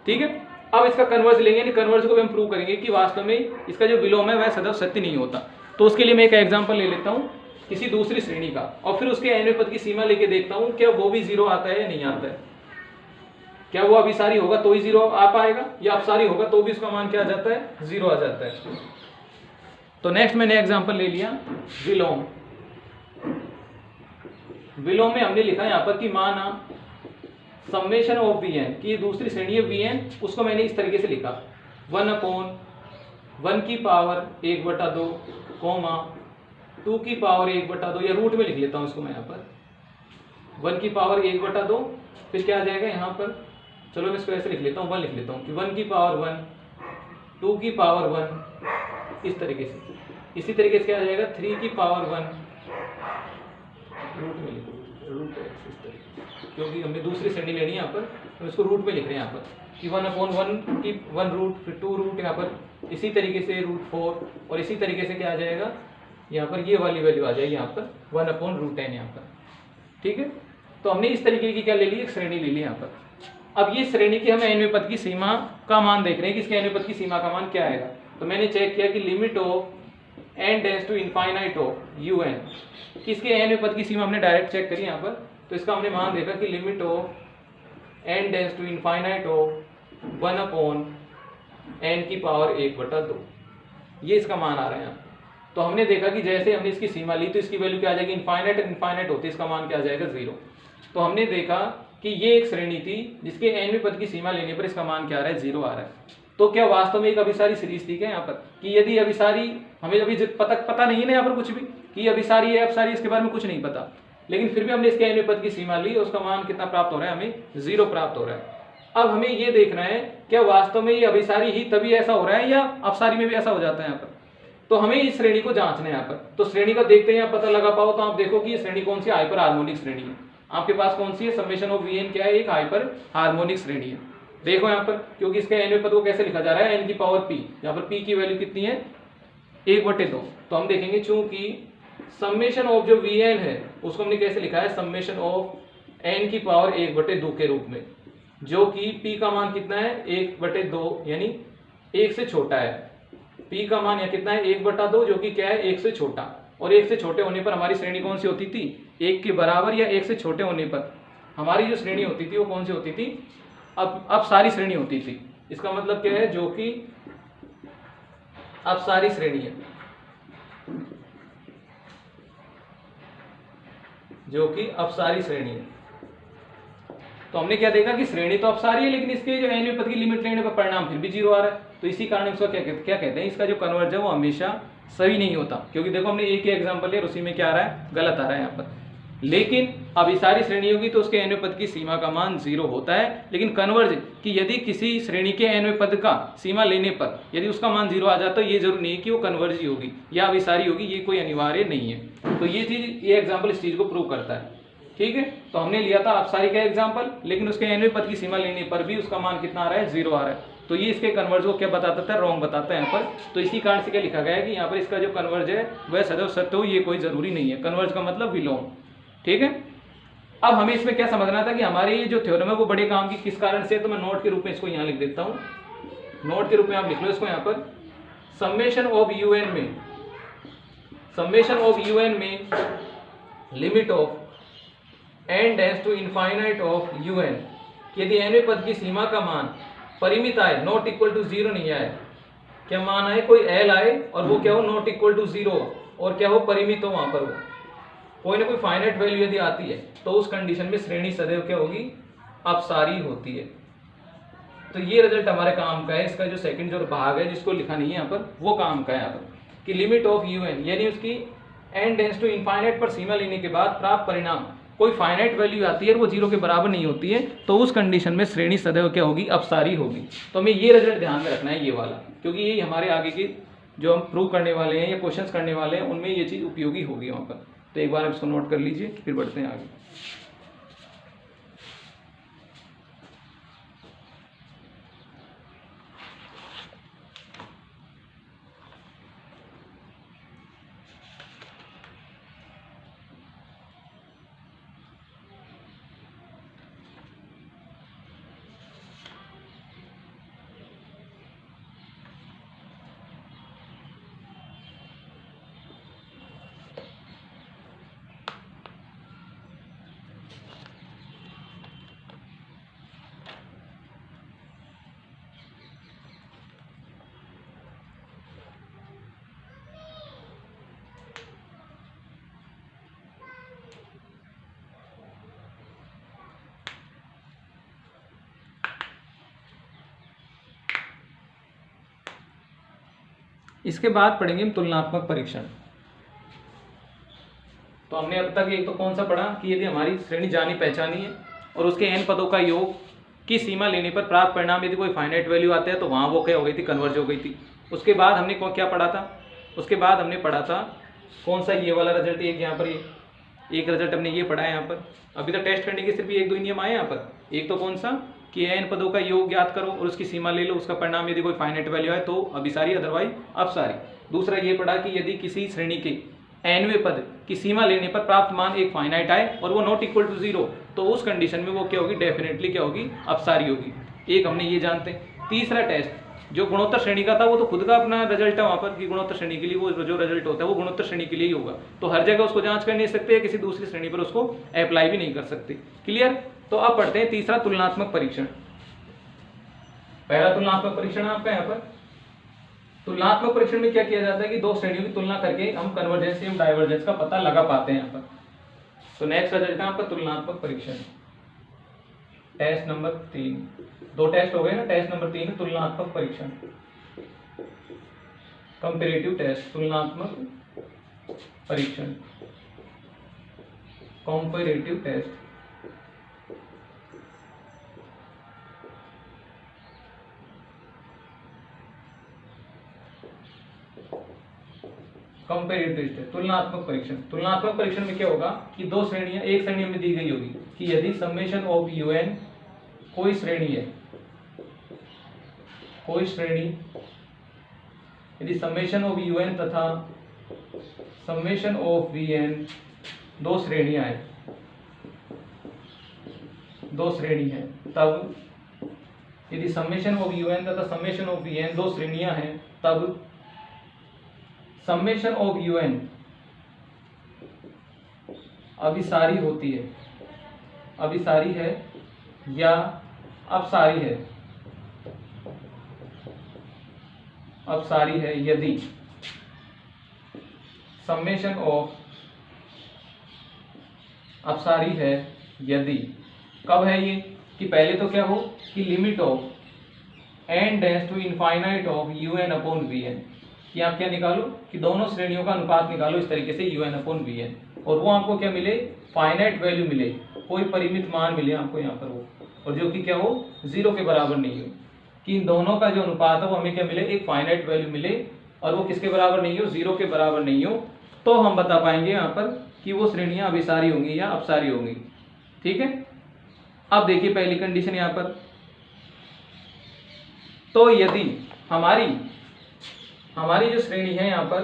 ठीक है। अब इसका कन्वर्ज लेंगे, यानी कन्वर्ज को भी हम प्रूव करेंगे कि वास्तव में इसका जो विलोम है वह सदैव सत्य नहीं होता। तो उसके लिए मैं एक एग्जांपल ले लेता हूँ किसी दूसरी श्रेणी का और फिर उसके n पद की सीमा लेके देखता हूँ क्या वो भी 0 आता है या नहीं आता है। क्या वो अभिसारी होगा तो ही 0 आ पाएगा, या अपसारी होगा तो भी उसका मान क्या आ जाता है? 0 आ जाता है। तो नेक्स्ट मैंने एग्जांपल ले लिया विलोम। विलोम में हमने लिखा यहाँ पर कि माना समेशन ऑफ Vn की दूसरी श्रेणी है Vn, उसको मैंने इस तरीके से लिखा 1/1 की पावर 1/2 कोमा 2 की पावर 1/2, या रूट में लिख लेता हूँ इसको मैं यहाँ पर 1 की पावर 1/2, फिर क्या आ जाएगा यहाँ पर, चलो मैं इसको ऐसे लिख लेता हूँ, 1 लिख लेता हूँ कि 1 की पावर 1 2 की पावर 1 इस तरीके से। इसी तरीके से क्या आ जाएगा 3 की पावर 1 रूट में लिखो, रूट इस तरीके, क्योंकि हमने दूसरी श्रेणी लेनी है यहाँ पर, तो इसको रूट में लिख रहे हैं यहाँ पर कि 1/1 की 1 रूट, फिर 2 रूट यहाँ पर, इसी तरीके से √4 और इसी तरीके से क्या आ जाएगा यहाँ पर, ये वाली वैल्यू आ जाएगी यहाँ पर 1/√10 यहाँ पर, ठीक है। तो हमने इस तरीके की क्या ले ली? एक श्रेणी ले ली यहाँ पर। अब ये श्रेणी की हमें n पद की सीमा का मान देख रहे हैं कि इसके n पद की सीमा का मान क्या आएगा। तो मैंने चेक किया कि limit of n tends to infinite of un, इसके n पद की सीमा हमने डायरेक्ट चेक करी यहाँ पर। तो इसका हमने मान देखा कि limit of n tends to infinite of 1/n की पावर 1/2, ये इसका मान आ रहा है यहाँ। तो हमने देखा कि जैसे हमने इसकी सीमा ली तो इसकी वैल्यू क्या आ जाएगी? इनफाइनाइट इनफाइनाइट होती है, इसका मान क्या आ जाएगा? 0। तो हमने देखा कि ये एक श्रेणी थी जिसके n पद की सीमा लेने पर इसका मान क्या आ रहा है? 0 आ रहा है। तो क्या वास्तव में एक अभिसारी सीरीज थी क्या यहाँ पर, कि यदि अभिसारी, हमें अभी पता नहीं है ना यहाँ पर कुछ भी कि अभिसारी है अपसारी, इसके बारे में कुछ नहीं पता, लेकिन फिर भी हमने इसके n पद की सीमा ली और उसका मान कितना प्राप्त हो रहा है? हमें 0 प्राप्त हो रहा है। अब हमें ये देखना है क्या वास्तव में ये अभिसारी ही तभी ऐसा हो रहा है या अपसारी में भी ऐसा हो जाता है यहाँ पर। तो हमें इस श्रेणी को जांचना है यहाँ पर। तो श्रेणी का देखते हैं, पता लगा पाओ तो आप देखो कि ये श्रेणी कौन सी हाइपर हार्मोनिक श्रेणी है। आपके पास कौन सी है? समेशन ऑफ Vn क्या है? एक हाइपर हार्मोनिक श्रेणी है। देखो यहाँ पर, क्योंकि इसके n पद को कैसे लिखा जा रहा है? n की पावर p, यहाँ पर p की वैल्यू कितनी है? 1/2। तो हम देखेंगे चूंकि समेशन ऑफ जो Vn है उसको हमने कैसे लिखा है? समेशन ऑफ n की पावर 1/2 के रूप में, जो कि p का मान कितना है? 1/2, यानी 1 से छोटा है। p का मान यहाँ कितना है? 1/2, जो कि क्या है? 1 से छोटा। और 1 से छोटे होने पर हमारी श्रेणी कौन सी होती थी? 1 के बराबर, या 1 से छोटे होने पर हमारी जो श्रेणी होती थी वो कौन सी होती थी? अब सारी श्रेणी होती थी। इसका मतलब क्या है? जो कि अब सारी श्रेणी है, जो कि अब सारी श्रेणी है। तो हमने क्या देखा कि श्रेणी तो अब सारी है, लेकिन इसके जो n पद की लिमिट लेने पर परिणाम फिर भी 0 आ रहा है। तो इसी कारण इसका क्या कहते हैं? इसका जो कन्वर्ज है वो हमेशा सही नहीं होता, क्योंकि देखो हमने एक ही एग्जांपल लिया, उसी में क्या आ रहा है? गलत आ रहा है यहाँ पर। लेकिन अब ये सारी श्रेणी होगी तो उसके n पद की सीमा का मान 0 होता है। लेकिन कन्वर्ज कि यदि किसी श्रेणी के n पद का सीमा लेने पर यदि उसका मान 0 आ जाता है, ये जरूर नहीं है कि वो कन्वर्ज ही होगी या अभिसारी होगी, ये कोई अनिवार्य नहीं है। तो ये चीज, ये एग्जाम्पल इस चीज को प्रूव करता है, ठीक है। तो हमने लिया था अपसारी का एग्जाम्पल, लेकिन उसके n पद की सीमा लेने पर भी उसका मान कितना आ रहा है? 0 आ रहा है। तो ये इसके कन्वर्ज को क्या बताता था? रॉन्ग बताता है यहाँ पर। तो इसी कारण से क्या लिखा गया है कि यहाँ पर इसका जो कन्वर्ज है वह सदैव सत्य हो, ये कोई जरूरी नहीं है। कन्वर्ज का मतलब विलोम, ठीक है। अब हमें इसमें क्या समझना था कि हमारे ये जो थ्योरम है वो बड़े काम की किस कारण से, तो मैं नोट के रूप में इसको यहाँ लिख देता हूँ। नोट के रूप में आप लिख लो इसको यहाँ पर, समेशन ऑफ UN में, समेशन ऑफ UN में limit of n tends to infinite of UN, यदि n पद की सीमा का मान परिमित आए, नॉट इक्वल टू 0 नहीं आए, क्या मान आए? कोई l आए और वो क्या हो? नॉट इक्वल टू 0, और क्या हो? परिमित हो, वहां पर वो कोई ना कोई फाइनाइट वैल्यू यदि आती है, तो उस कंडीशन में श्रेणी सदैव क्या होगी? अपसारी होती है। तो ये रिजल्ट हमारे काम का है। इसका जो सेकंड जो भाग है जिसको लिखा नहीं है यहाँ पर, वो काम का है यहाँ पर कि लिमिट ऑफ UN, यानी उसकी n टेंड्स टू इनफाइनाइट पर सीमा लेने के बाद प्राप्त परिणाम कोई फाइनाइट वैल्यू आती है और वो 0 के बराबर नहीं होती है, तो उस कंडीशन में श्रेणी सदैव क्या होगी? अपसारी होगी। तो हमें ये रिजल्ट ध्यान में रखना है, ये वाला, क्योंकि ये हमारे आगे की जो हम प्रूव करने वाले हैं या क्वेश्चंस करने वाले हैं उनमें ये चीज़ उपयोगी होगी वहाँ पर। तो एक बार आप इसको नोट कर लीजिए, फिर बढ़ते हैं आगे। इसके बाद पढ़ेंगे हम तुलनात्मक परीक्षण। तो हमने अब तक एक तो कौन सा पढ़ा कि यदि हमारी श्रेणी जानी पहचानी है और उसके n पदों का योग की सीमा लेने पर प्राप्त परिणाम यदि कोई फाइनाइट वैल्यू आते हैं तो वहाँ वो क्या हो गई थी, कन्वर्ज हो गई थी। उसके बाद हमने क्या पढ़ा था, उसके बाद हमने पढ़ा था कौन सा, ये वाला रिजल्ट, एक यहाँ पर एक रिजल्ट हमने ये पढ़ा है यहाँ पर। अभी तो टेस्ट करने के सिर्फ एक दो ही नियम आए यहाँ पर। एक तो कौन सा कि n पदों का योग ज्ञात करो और उसकी सीमा ले लो, उसका परिणाम यदि कोई फाइनाइट वैल्यू है तो अभिसारी अदरवाइज अपसारी। दूसरा ये पढ़ा कि यदि किसी श्रेणी के nवें पद की सीमा लेने पर प्राप्त मान एक फाइनाइट आए और वो नॉट इक्वल टू 0 तो उस कंडीशन में वो क्या होगी, डेफिनेटली क्या होगी, अपसारी होगी। एक हमने ये जानते हैं। तीसरा टेस्ट जो गुणोत्तर श्रेणी का था वो तो खुद का अपना रिजल्ट है वहाँ पर कि गुणोत्तर श्रेणी के लिए वो जो रिजल्ट होता है वो गुणोत्तर श्रेणी के लिए ही होगा, तो हर जगह उसको जांच कर नहीं सकते या किसी दूसरी श्रेणी पर उसको अप्लाई भी नहीं कर सकते। क्लियर। तो अब पढ़ते हैं तीसरा तुलनात्मक परीक्षण। पहला तुलनात्मक परीक्षण आपका यहाँ पर। तुलनात्मक परीक्षण में क्या किया जाता है कि दो श्रेणियों की तुलना करके हम कन्वर्जेंस एवं डाइवर्जेंस का पता लगा पाते हैं यहाँ पर। तो नेक्स्ट रिजल्ट है आपका तुलनात्मक परीक्षण, टेस्ट नंबर 3। दो टेस्ट हो गए ना, टेस्ट नंबर 3 तुलनात्मक परीक्षण, कंपैरेटिव टेस्ट, तुलनात्मक परीक्षण, कंपैरेटिव टेस्ट। कंपैरेटिव टेस्ट, तुलनात्मक परीक्षण। तुलनात्मक परीक्षण में क्या होगा कि दो श्रेणियां एक श्रेणी में दी गई होगी कि यदि समेशन ऑफ un कोई श्रेणी है, कोई श्रेणी, यदि समेशन ऑफ un तथा समेशन ऑफ vn दो श्रेणियां हैं, दो श्रेणी है, तब यदि समेशन ऑफ un तथा समेशन ऑफ vn दो श्रेणियां हैं तब समेशन ऑफ un अभिसारी होती है, अभिसारी है या अपसारी है, अपसारी है यदि समेशन ऑफ, अपसारी है यदि, कब है ये कि पहले तो क्या हो कि limit of n tends to infinite of un upon vn, कि आप क्या निकालो कि दोनों श्रेणियों का अनुपात निकालो इस तरीके से un अपॉन vn, और वो आपको क्या मिले, फाइनाइट वैल्यू मिले, कोई परिमित मान मिले आपको यहाँ पर वो, और जो कि क्या हो 0 के बराबर नहीं हो, कि इन दोनों का जो अनुपात है वो हमें क्या मिले, एक फाइनाइट वैल्यू मिले और वो किसके बराबर नहीं हो, 0 के बराबर नहीं हो, तो हम बता पाएंगे यहाँ पर कि वो श्रेणियां अभिसारी होंगी या अपसारी होंगी। ठीक है। अब देखिए पहली कंडीशन यहाँ पर, तो यदि हमारी जो श्रेणी है यहाँ पर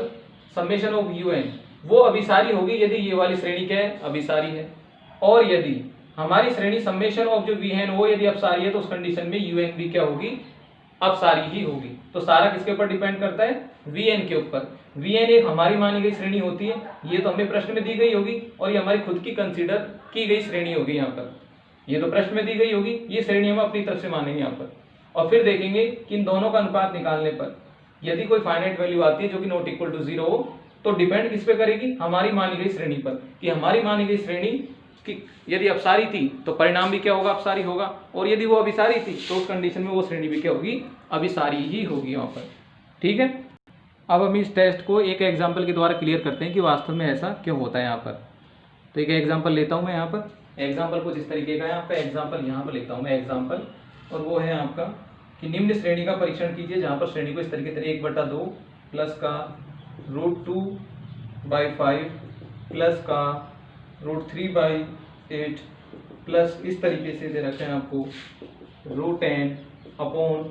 समेशन ऑफ un वो अभिसारी होगी यदि ये वाली श्रेणी क्या है, अभिसारी है, और यदि हमारी श्रेणी समेशन ऑफ जो vn वो यदि अपसारी है तो उस कंडीशन में un भी क्या होगी, अपसारी ही होगी। तो सारा किसके ऊपर डिपेंड करता है, vn के ऊपर। vn एक हमारी मानी गई श्रेणी होती है, ये तो हमें प्रश्न में दी गई होगी, और ये हमारी खुद की कंसीडर की गई श्रेणी होगी यहाँ पर, ये तो प्रश्न में दी गई होगी, ये श्रेणी हम अपनी तरफ से मानेंगे यहाँ पर। और फिर देखेंगे कि इन दोनों का अनुपात निकालने पर यदि कोई फाइनाइट वैल्यू आती है जो कि नॉट इक्वल टू 0 हो तो डिपेंड किस पे करेगी, हमारी मानी गई श्रेणी पर, कि हमारी मानी गई श्रेणी कि यदि अपसारी थी तो परिणाम भी क्या होगा, अपसारी होगा, और यदि वो अभिसारी थी तो उस कंडीशन में वो श्रेणी भी क्या होगी, अभिसारी ही होगी यहाँ पर। ठीक है। अब हम इस टेस्ट को एक एग्जाम्पल के द्वारा क्लियर करते हैं कि वास्तव में ऐसा क्यों होता है यहाँ पर। तो एक एग्जाम्पल लेता हूँ मैं यहाँ पर, एग्जाम्पल कुछ इस तरीके का है आपका, एग्जाम्पल यहाँ पर लेता हूँ मैं एग्जाम्पल, और वो है आपका कि निम्न श्रेणी का परीक्षण कीजिए, जहाँ पर श्रेणी को इस तरीके से 1/2 प्लस का √2/5 प्लस का √3/8 प्लस इस तरीके से दे रखे हैं आपको √n अपॉन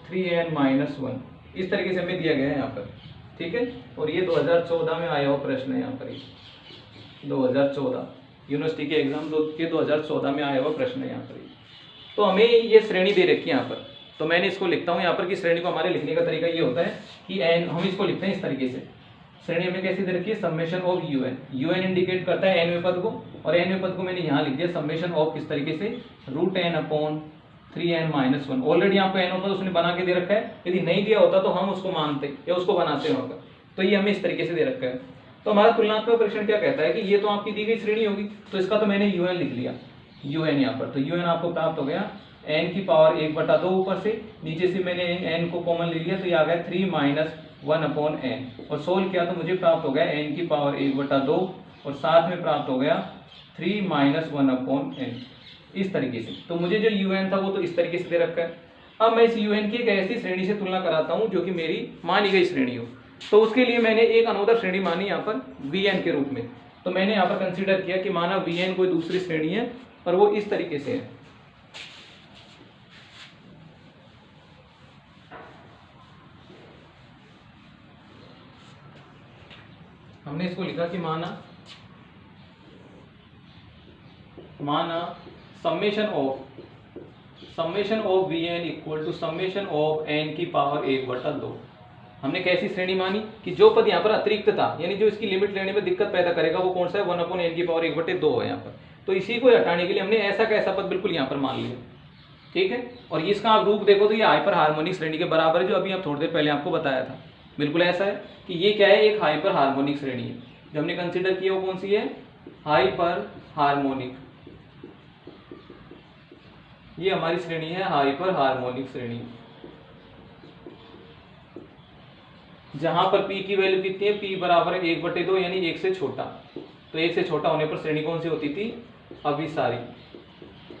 3n-1, इस तरीके से हमें दिया गया है यहाँ पर, ठीक है। और ये 2014 में आया हुआ प्रश्न है यहाँ पर, 2014 यूनिवर्सिटी के एग्जाम के 2014 में आया हुआ प्रश्न है यहाँ पर। तो हमें ये श्रेणी दे रखी है यहाँ पर, तो मैंने इसको लिखता हूँ यहाँ पर कि श्रेणी को हमारे लिखने का तरीका ये होता है कि एन, हम इसको लिखते हैं इस तरीके से, श्रेणी हमें कैसी दे रखी है, summation of UN, UN indicate करता है एनवें पद को, और एनवें पद को मैंने यहाँ लिख दिया समेशन ऑफ किस तरीके से, √n/3n-1। ऑलरेडी आपको एन पद उसने बना के दे रखा है, यदि नहीं दिया होता तो हम उसको मानते या उसको बनाते होगा, तो ये हमें इस तरीके से दे रखा है। तो हमारा तुलनात्मक परीक्षण क्या कहता है कि ये तो आपकी दी गई श्रेणी होगी, तो इसका तो मैंने यूएन लिख लिया, यूएन यहाँ पर, तो यूएन आपको प्राप्त हो गया n की पावर 1/2 ऊपर से, नीचे से मैंने n को कॉमन ले लिया तो ये आ गया 3-1/n, और सोल्व किया तो मुझे प्राप्त हो गया n की पावर 1/2 और साथ में प्राप्त हो गया 3-1/n, इस तरीके से। तो मुझे जो un था वो तो इस तरीके से दे रखा है। अब मैं इस un की एक ऐसी श्रेणी से तुलना कराता हूँ जो कि मेरी मानी गई श्रेणी हो, तो उसके लिए मैंने एक अनोदर श्रेणी मानी यहाँ पर vn के रूप में। तो मैंने यहाँ पर कंसीडर किया कि माना vn कोई दूसरी श्रेणी है और वो इस तरीके से है, हमने इसको लिखा कि माना summation of vn equal to summation of n की पावर 1/2। हमने कैसी श्रेणी मानी कि जो पद यहाँ पर अतिरिक्त था, यानी जो इसकी लिमिट लेने में दिक्कत पैदा करेगा, वो कौन सा है, 1/n की पावर 1/2 है यहाँ पर। तो इसी को हटाने के लिए हमने ऐसा का ऐसा पद बिल्कुल यहाँ पर मान लिया, ठीक है। और इसका आप रूप देखो तो ये हाइपर हार्मोनिक श्रेणी के बराबर है, जो अभी आप थोड़ी देर पहले आपको बताया था। बिल्कुल ऐसा है कि ये क्या है, एक हाइपर हार्मोनिक श्रेणी है। जो हमने कंसीडर किया वो कौन सी है, हाइपर हार्मोनिक, ये हमारी श्रेणी है हाइपर हार्मोनिक श्रेणी, जहां पर p की वैल्यू कितनी है, p बराबर 1/2 यानी 1 से छोटा। तो 1 से छोटा होने पर श्रेणी कौन सी होती थी, अभिसारी।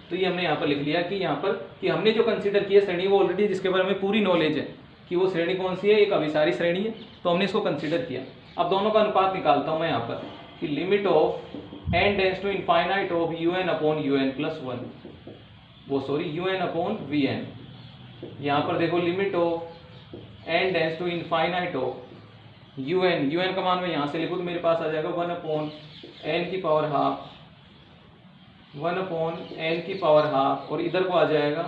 तो ये हमने यहाँ पर लिख लिया कि यहाँ पर कि हमने जो कंसीडर किया श्रेणी वो ऑलरेडी जिसके बारे में पूरी नॉलेज है कि वो श्रेणी कौन सी है, एक अभिसारी श्रेणी है, तो हमने इसको कंसीडर किया। अब दोनों का अनुपात निकालता हूं मैं यहाँ पर कि limit of n tends to infinite of un/un+1, वो सॉरी un/vn। यहाँ पर देखो limit of n tends to infinite of un का मान मैं यहाँ से लिखूँ तो मेरे पास आ जाएगा 1/n की पावर हाफ, 1/n की पावर हाफ, और इधर को आ जाएगा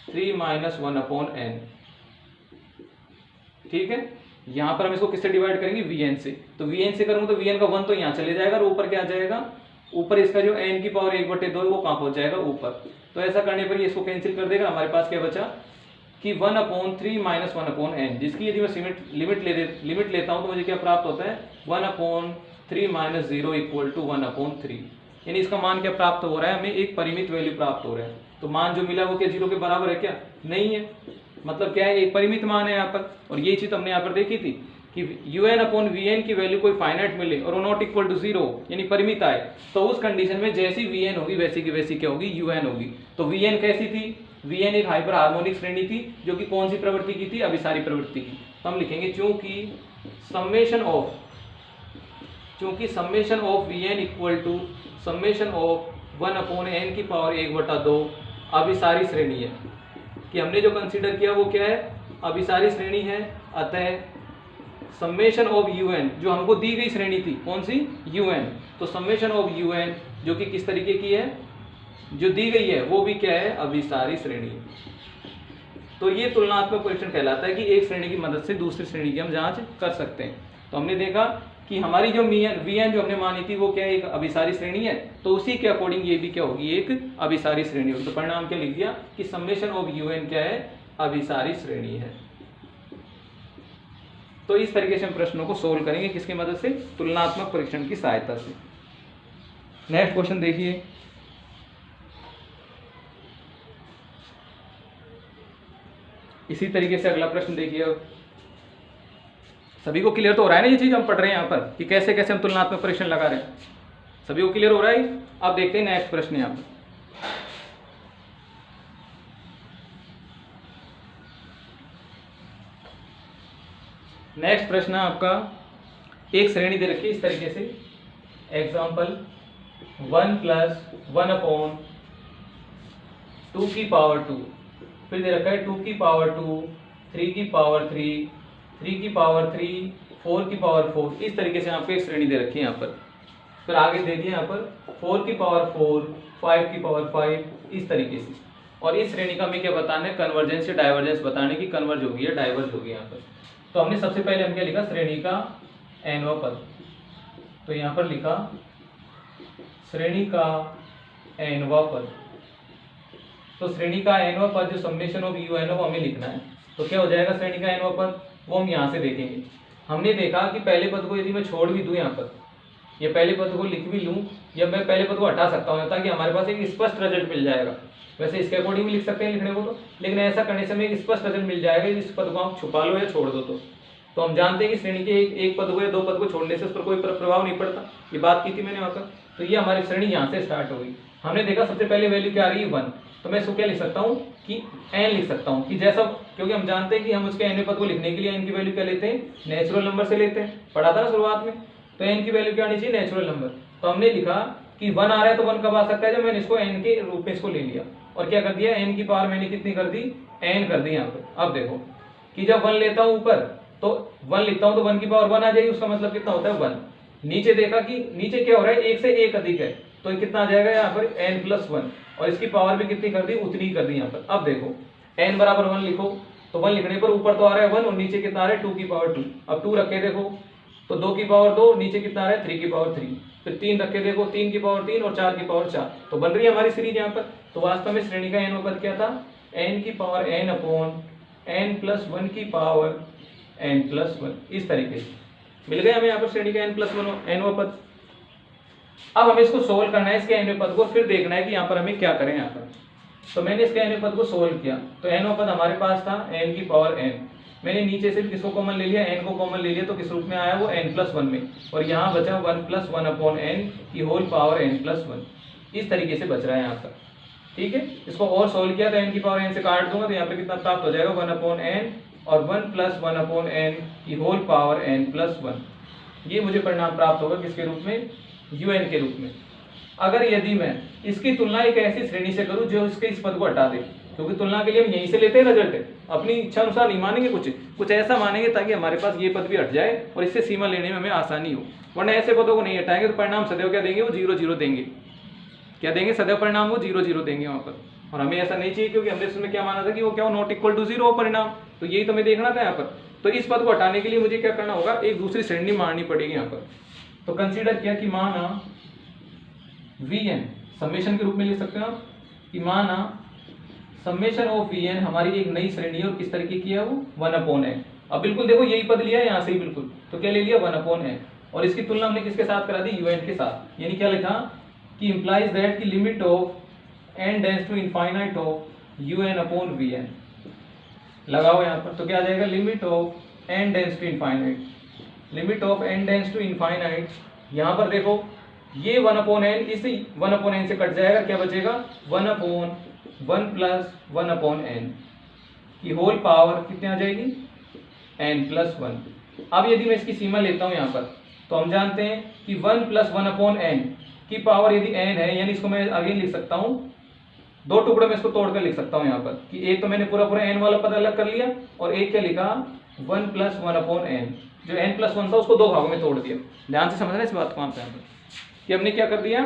3-1/n, ठीक है। यहाँ पर हम इसको किससे डिवाइड करेंगे, vn से। तो vn से करूँ तो vn का 1 तो यहाँ चले जाएगा और ऊपर क्या आ जाएगा, ऊपर इसका जो n की पावर 1/2 है वो कहाँ पहुंच जाएगा, ऊपर। तो ऐसा करने पर ये इसको कैंसिल कर देगा, हमारे पास क्या बचा कि 1/3-1/n, जिसकी यदि मैं लिमिट लेता हूँ तो मुझे क्या प्राप्त होता है, 1/3-0 इक्वल टू 1/3, यानी इसका मान क्या प्राप्त हो रहा है, हमें एक परिमित वैल्यू प्राप्त हो रहा है। तो मान जो मिला वो क्या 0 के बराबर है क्या, नहीं है, मतलब क्या है, एक परिमित मान है यहाँ पर। और ये चीज हमने यहाँ पर देखी थी कि un/vn की वैल्यू कोई फाइनाइट मिले और नॉट इक्वल टू 0 यानी परिमित आए, तो उस कंडीशन में जैसी vn होगी वैसी की वैसी क्या होगी, un होगी। तो vn कैसी थी, vn एक हाइपर हार्मोनिक श्रेणी थी जो कि कौन सी प्रवृत्ति की थी, अभिसारी प्रवृत्ति की। तो हम लिखेंगे चूंकि summation of vn equal to summation of 1/n की पावर 1/2 अभिसारी श्रेणी है, कि हमने जो कंसीडर किया वो क्या है, अभिसारी श्रेणी है। अतः समेशन ऑफ un जो हमको दी गई श्रेणी थी कौन सी, un, तो समेशन ऑफ un जो कि किस तरीके की है, जो दी गई है वो भी क्या है, अभिसारी श्रेणी। तो ये तुलनात्मक परीक्षण कहलाता है कि एक श्रेणी की मदद से दूसरी श्रेणी की हम जांच कर सकते हैं। तो हमने देखा कि हमारी जो vn जो हमने मानी थी वो क्या है, एक अभिसारी श्रेणी है, तो उसी के अकॉर्डिंग ये भी क्या होगी, एक अभिसारी श्रेणी होगी। तो परिणाम क्या लिख दिया कि समेशन ऑफ un क्या है, अभिसारी श्रेणी है। तो इस तरीके से हम प्रश्नों को सोल्व करेंगे, किसकी मदद से, तुलनात्मक परीक्षण की सहायता से। नेक्स्ट क्वेश्चन देखिए, इसी तरीके से अगला प्रश्न देखिए। सभी को क्लियर तो हो रहा है ना ये चीज हम पढ़ रहे हैं यहाँ पर कि कैसे कैसे हम तुलनात्मक परीक्षण लगा रहे हैं, सभी को क्लियर हो रहा है। अब देखते हैं नेक्स्ट प्रश्न यहाँ पर। नेक्स्ट प्रश्न है आपका एक श्रेणी दे रखी है इस तरीके से, एग्जाम्पल 1 + 1 अपॉन 2 की पावर 2, फिर दे रखा है 2 की पावर 2, 3 की पावर 3, 3 की पावर 3, 4 की पावर 4, इस तरीके से आपको एक श्रेणी दे रखी है यहाँ पर। फिर आगे दे दिया यहाँ पर 4 की पावर 4, 5 की पावर 5, इस तरीके से। और इस श्रेणी का हमें क्या बताना है, कन्वर्जेंस या डाइवर्जेंस बताने की, कन्वर्ज होगी या डाइवर्ज होगी यहाँ पर। तो हमने सबसे पहले हम क्या लिखा, श्रेणी का nवां पद। तो यहाँ पर लिखा श्रेणी का nवां पद। तो श्रेणी का nवां पद जो समेशन ऑफ un है वो हमें लिखना है। तो क्या हो जाएगा श्रेणी का nवां पद, वो हम यहाँ से देखेंगे। हमने देखा कि पहले पद को यदि मैं छोड़ भी दूं यहाँ पर, या पहले पद को लिख भी लूं, या मैं पहले पद को हटा सकता हूँ ताकि हमारे पास एक स्पष्ट रिजल्ट मिल जाएगा। वैसे इसके अकॉर्डिंग भी लिख सकते हैं लिखने को तो, लेकिन ऐसा करने से हमें एक स्पष्ट रिजल्ट मिल जाएगा इस पद को आप छुपा लो या छोड़ दो। तो हम जानते हैं कि श्रेणी के एक पद को या दो पद को छोड़ने से उस पर कोई प्रभाव नहीं पड़ता, ये बात की थी मैंने वहाँ पर। तो ये हमारी श्रेणी यहाँ से स्टार्ट हो गई। हमने देखा सबसे पहले वैल्यू क्या आ रही है 1, तो मैं इसको क्या लिख सकता हूँ कि n लिख सकता हूँ कि जैसा, क्योंकि हम जानते हैं कि हम उसके n पद को लिखने के लिए n की वैल्यू क्या लेते हैं, नेचुरल नंबर से लेते हैं, पढ़ा था ना शुरुआत में। तो n की वैल्यू क्या आनी चाहिए, नेचुरल नंबर। तो हमने लिखा कि 1 आ रहा है तो 1 कब आ सकता है, जब मैंने इसको n के रूप में इसको ले लिया और क्या कर दिया, n की पावर मैंने कितनी कर दी, n कर दी यहाँ पर। अब देखो कि जब 1 लेता हूँ ऊपर तो 1 लिखता हूँ तो 1 की पावर 1 आ जाएगी, उसका मतलब कितना होता है 1। नीचे देखा कि नीचे क्या हो रहा है, 1 से 1 अधिक है, तो ये कितना आ जाएगा यहाँ पर n+1, और इसकी पावर भी कितनी कर दी, उतनी कर दी यहाँ पर। अब देखो n बराबर 1 लिखो, तो 1 लिखने पर ऊपर तो आ रहा है 1 और नीचे कितना आ रहा है 2 की पावर 2। अब 2 रखे देखो तो 2 की पावर 2, नीचे कितना आ रहा है 3 की पावर 3, फिर 3 रखे देखो 3 की पावर 3 और 4 की पावर 4, तो बन रही है हमारी सीरीज यहाँ पर। तो वास्तव में श्रेणी का n पद क्या था, n की पावर n अपॉन n+1 की पावर n+1, इस तरीके से मिल गया हमें यहाँ पर श्रेणी का n+1 nवां पद। अब हमें इसको सोल्व करना है इसके nवें पद को, फिर देखना है कि यहाँ पर हमें क्या करें यहाँ पर। तो मैंने इसके nवें पद को सोल्व किया, तो nवां पद हमारे पास था n की पावर n, मैंने नीचे से भी किसको कॉमन ले लिया, n को कॉमन ले लिया, तो किस रूप में आया वो n+1 में, और यहाँ बचा 1+1 अपॉन n की होल पावर n+1, इस तरीके से बच रहा है यहाँ पर। ठीक है, इसको और सोल्व किया तो n की पावर n से काट दूंगा तो यहाँ पे कितना प्राप्त हो जाएगा 1 अपॉन n और 1+1 अपॉन n की होल पावर n+1, ये मुझे परिणाम प्राप्त होगा किसके रूप में, un के रूप में। अगर यदि मैं इसकी तुलना एक ऐसी श्रेणी से करूं जो इसके इस पद को हटा दे, क्योंकि तुलना के लिए हम यहीं से लेते हैं रिजल्ट, अपनी इच्छा अनुसार नहीं मानेंगे, कुछ ऐसा मानेंगे ताकि हमारे पास ये पद भी हट जाए और इससे सीमा लेने में हमें आसानी हो, वरना ऐसे पदों को नहीं हटाएंगे तो परिणाम सदैव क्या देंगे, वो 0 0 देंगे। क्या देंगे, सदैव परिणाम वो 0 0 देंगे वहां पर, और हमें ऐसा नहीं चाहिए, क्योंकि हमने इसमें क्या माना था कि वो क्या नॉट इक्वल टू 0 परिणाम, तो यही तो हमें देखना था यहाँ पर। तो इस पद को हटाने के लिए मुझे क्या करना होगा, एक दूसरी श्रेणी मारनी पड़ेगी यहाँ पर। तो कंसीडर किया कि माना Vn समेशन के रूप में लिख सकते हो आप, कि माना समेशन ऑफ Vn हमारी एक नई श्रेणी है और किस तरीके की है वो 1 अपॉन n। अब बिल्कुल देखो यही पद लिया है यहाँ से ही बिल्कुल, तो क्या ले लिया 1 अपॉन n, और इसकी तुलना हमने किसके साथ करा दी, un के साथ। यानी क्या लिखा कि इंप्लाइज दैट की limit of n tends to infinite of un upon Vn, लगाओ यहाँ पर, तो क्या आ जाएगा, limit of n tends to infinite, limit of n tends to infinite, यहाँ पर देखो ये 1 अपॉन n इस 1 अपॉन n से कट जाएगा, क्या बचेगा 1 अपॉन 1+1 अपॉन n की होल पावर कितनी आ जाएगी, n+1। अब यदि मैं इसकी सीमा लेता हूँ यहाँ पर, तो हम जानते हैं कि 1+1 अपॉन n की पावर यदि n है, यानी इसको मैं आगे लिख सकता हूँ, दो टुकड़ों में इसको तोड़कर लिख सकता हूँ यहाँ पर, कि एक तो मैंने पूरा n वाला पद अलग कर लिया, और एक क्या लिखा 1+1 अपॉन n, जो n+1 था उसको दो भागों में तोड़ दिया। ध्यान से समझना इस बात को यहाँ पर, कि हमने क्या कर दिया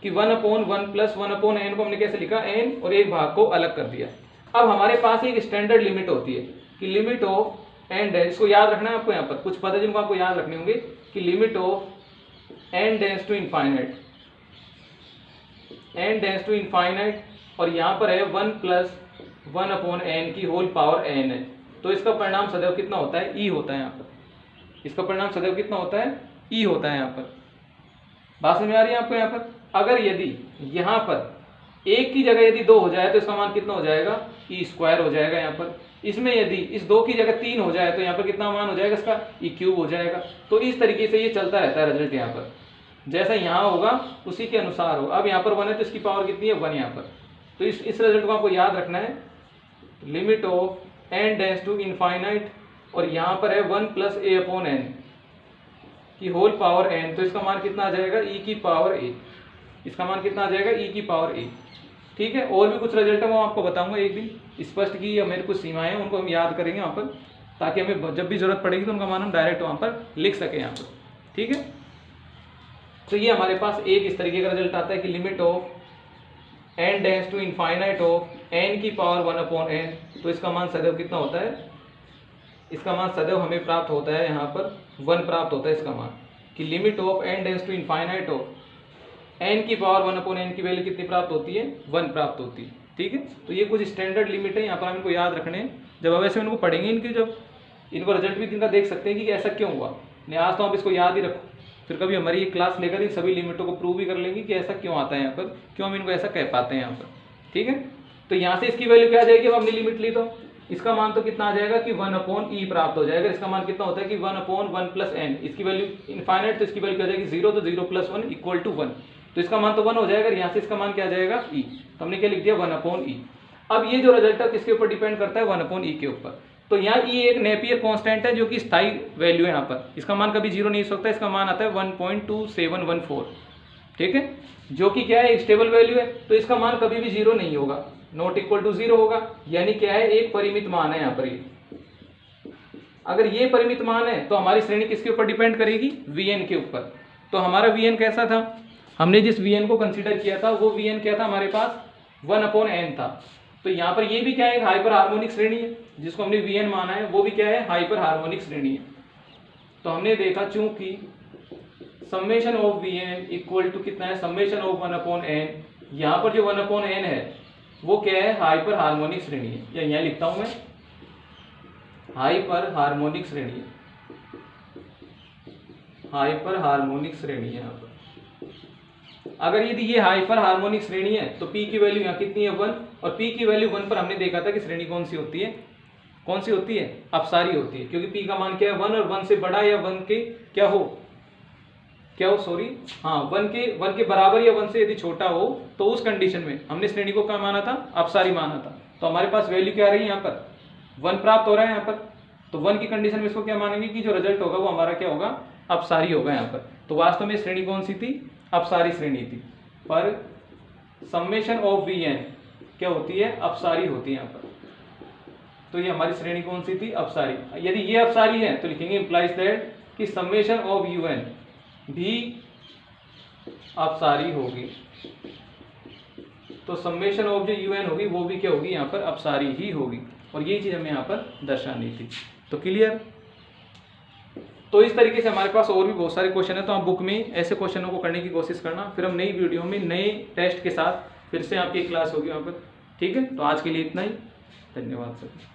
कि 1 अपॉन 1+1 अपॉन n को हमने कैसे लिखा, n, और एक भाग को अलग कर दिया। अब हमारे पास एक स्टैंडर्ड लिमिट होती है कि लिमिट ऑफ n, इसको याद रखना है आपको, यहाँ पर कुछ पद है जिनको आपको याद रखने होंगे, कि limit of n tends to infinite, n tends to infinite, और यहाँ पर है 1+1 अपॉन n की होल पावर n है, तो इसका परिणाम सदैव कितना होता है, e होता है यहाँ पर, इसका परिणाम सदैव कितना होता है, e होता है यहाँ पर। बात समझ में आ रही है आपको यहाँ पर। अगर यदि यहाँ पर एक की जगह यदि 2 हो जाए तो इसका मान कितना हो जाएगा, e² हो जाएगा यहाँ पर। इसमें यदि इस 2 की जगह 3 हो जाए तो यहाँ पर कितना मान हो जाएगा इसका, e³ हो जाएगा। तो इस तरीके से ये चलता रहता है रिजल्ट यहाँ पर, जैसा यहाँ होगा उसी के अनुसार होगा। अब यहाँ पर 1 है तो इसकी पावर कितनी है, 1 यहाँ पर। तो इस रिजल्ट को आपको याद रखना है, limit of n tends to infinite, और यहाँ पर है 1+a अपॉन n, कि होल पावर n, तो इसका मान कितना आ जाएगा e की पावर a, इसका मान कितना आ जाएगा e की पावर a। ठीक है, और भी कुछ रिजल्ट है वो आपको बताऊंगा एक दिन स्पष्ट की मेरे कुछ सीमाएं हैं उनको हम याद करेंगे वहाँ पर, ताकि हमें जब भी जरूरत पड़ेगी तो उनका मान हम डायरेक्ट वहाँ पर लिख सकें यहाँ पर। ठीक है, तो ये हमारे पास एक इस तरीके का रिजल्ट आता है कि limit of n tends to infinite of n की पावर 1 अपॉन n, तो इसका मान सदैव कितना होता है, इसका मान सदैव हमें प्राप्त होता है यहाँ पर 1 प्राप्त होता है इसका मान, कि limit of n tends to infinite of n की पावर 1 अपॉन n की वैल्यू कितनी प्राप्त होती है, 1 प्राप्त होती है। ठीक है, तो ये कुछ स्टैंडर्ड लिमिट है, यहाँ पर हम इनको याद रखने हैं। जब अब ऐसे इनको पढ़ेंगे इनकी, जब इनको रिजल्ट भी इनका देख सकते हैं कि ऐसा क्यों हुआ, नहीं आज तो आप इसको याद ही रखो, फिर कभी हमारी ये क्लास लेकर इन सभी लिमिटों को प्रूव भी कर लेंगे कि ऐसा क्यों आता है यहाँ पर, क्यों हम इनको ऐसा कह पाते हैं यहाँ पर। ठीक है, तो यहाँ से इसकी वैल्यू क्या आ जाएगी, अब हमने लिमिट ली तो इसका मान तो कितना आ जाएगा कि 1 अपॉन ई प्राप्त हो जाएगा। इसका मान कितना होता है कि 1 अपॉन 1 प्लस एन, इसकी वैल्यू इनफाइनाइट, तो इसकी वैल्यू क्या आ जाएगी 0, तो 0 प्लस 1 इक्वल टू 1, तो इसका मान तो 1 हो जाएगा। यहाँ से इसका मान क्या आ जाएगा ई, तो हमने क्या लिख दिया 1 अपॉन ई। अब ये जो रिजल्ट है किसके ऊपर डिपेंड करता है, 1 अपॉन ई के ऊपर। तो यहाँ ई एक नेपियर कांस्टेंट है जो कि स्थायी वैल्यू है यहाँ पर, इसका मान कभी 0 नहीं हो सकता, इसका मान आता है 1.2714। ठीक है, जो कि क्या है एक स्टेबल वैल्यू है, तो इसका मान कभी भी 0 नहीं होगा, नॉट इक्वल टू 0 होगा, यानी क्या है एक परिमित मान है यहाँ पर। ये अगर ये परिमित मान है तो हमारी श्रेणी किसके ऊपर डिपेंड करेगी, Vn के ऊपर। तो हमारा Vn कैसा था, हमने जिस Vn को कंसीडर किया था वो Vn क्या था हमारे पास 1 अपॉन n था। तो यहाँ पर ये भी क्या है एक हाइपर हार्मोनिक श्रेणी है, जिसको हमने Vn माना है वो भी क्या है हाइपर हार्मोनिक श्रेणी है। तो हमने देखा चूंकि summation of Vn equal to कितना है, समेशन ऑफ 1 अपॉन n, यहाँ पर जो 1 अपॉन n है वो क्या है हाइपर हार्मोनिक श्रेणी है, या यहाँ लिखता हूं मैं हाइपर हार्मोनिक श्रेणी है, हाइपर हार्मोनिक श्रेणी है यहाँ पर। अगर यदि ये हाइपर हार्मोनिक श्रेणी है तो p की वैल्यू यहाँ कितनी है 1, और p की वैल्यू 1 पर हमने देखा था कि श्रेणी कौन सी होती है, कौन सी होती है, अपसारी होती है, क्योंकि p का मान क्या है 1, और 1 से बड़ा या 1 के क्या हो सॉरी हाँ 1 के बराबर या 1 से यदि छोटा हो तो उस कंडीशन में हमने श्रेणी को क्या माना था, अपसारी माना था। तो हमारे पास वैल्यू क्या आ रही है यहाँ पर 1 प्राप्त हो रहा है यहाँ पर, तो 1 की कंडीशन में इसको क्या मानेंगे कि जो रिजल्ट होगा वो हमारा क्या होगा, अपसारी होगा यहाँ पर। तो वास्तव में श्रेणी कौन सी थी, अपसारी श्रेणी थी, पर समेशन ऑफ Vn क्या होती है, अपसारी होती है यहाँ पर। तो ये हमारी श्रेणी कौन सी थी, अपसारी। यदि ये अपसारी है तो लिखेंगे इंप्लाइज दैट कि समेशन ऑफ Un भी अपसारी होगी। तो समेशन ऑफ जो Un होगी वो भी क्या होगी यहाँ पर, अपसारी ही होगी, और ये चीज हमें यहाँ पर दर्शानी थी। तो क्लियर। तो इस तरीके से हमारे पास और भी बहुत सारे क्वेश्चन है, तो आप बुक में ऐसे क्वेश्चनों को करने की कोशिश करना। फिर हम नई वीडियो में नए टेस्ट के साथ फिर से आपकी क्लास होगी वहाँ पर। ठीक है, तो आज के लिए इतना ही, धन्यवाद सर।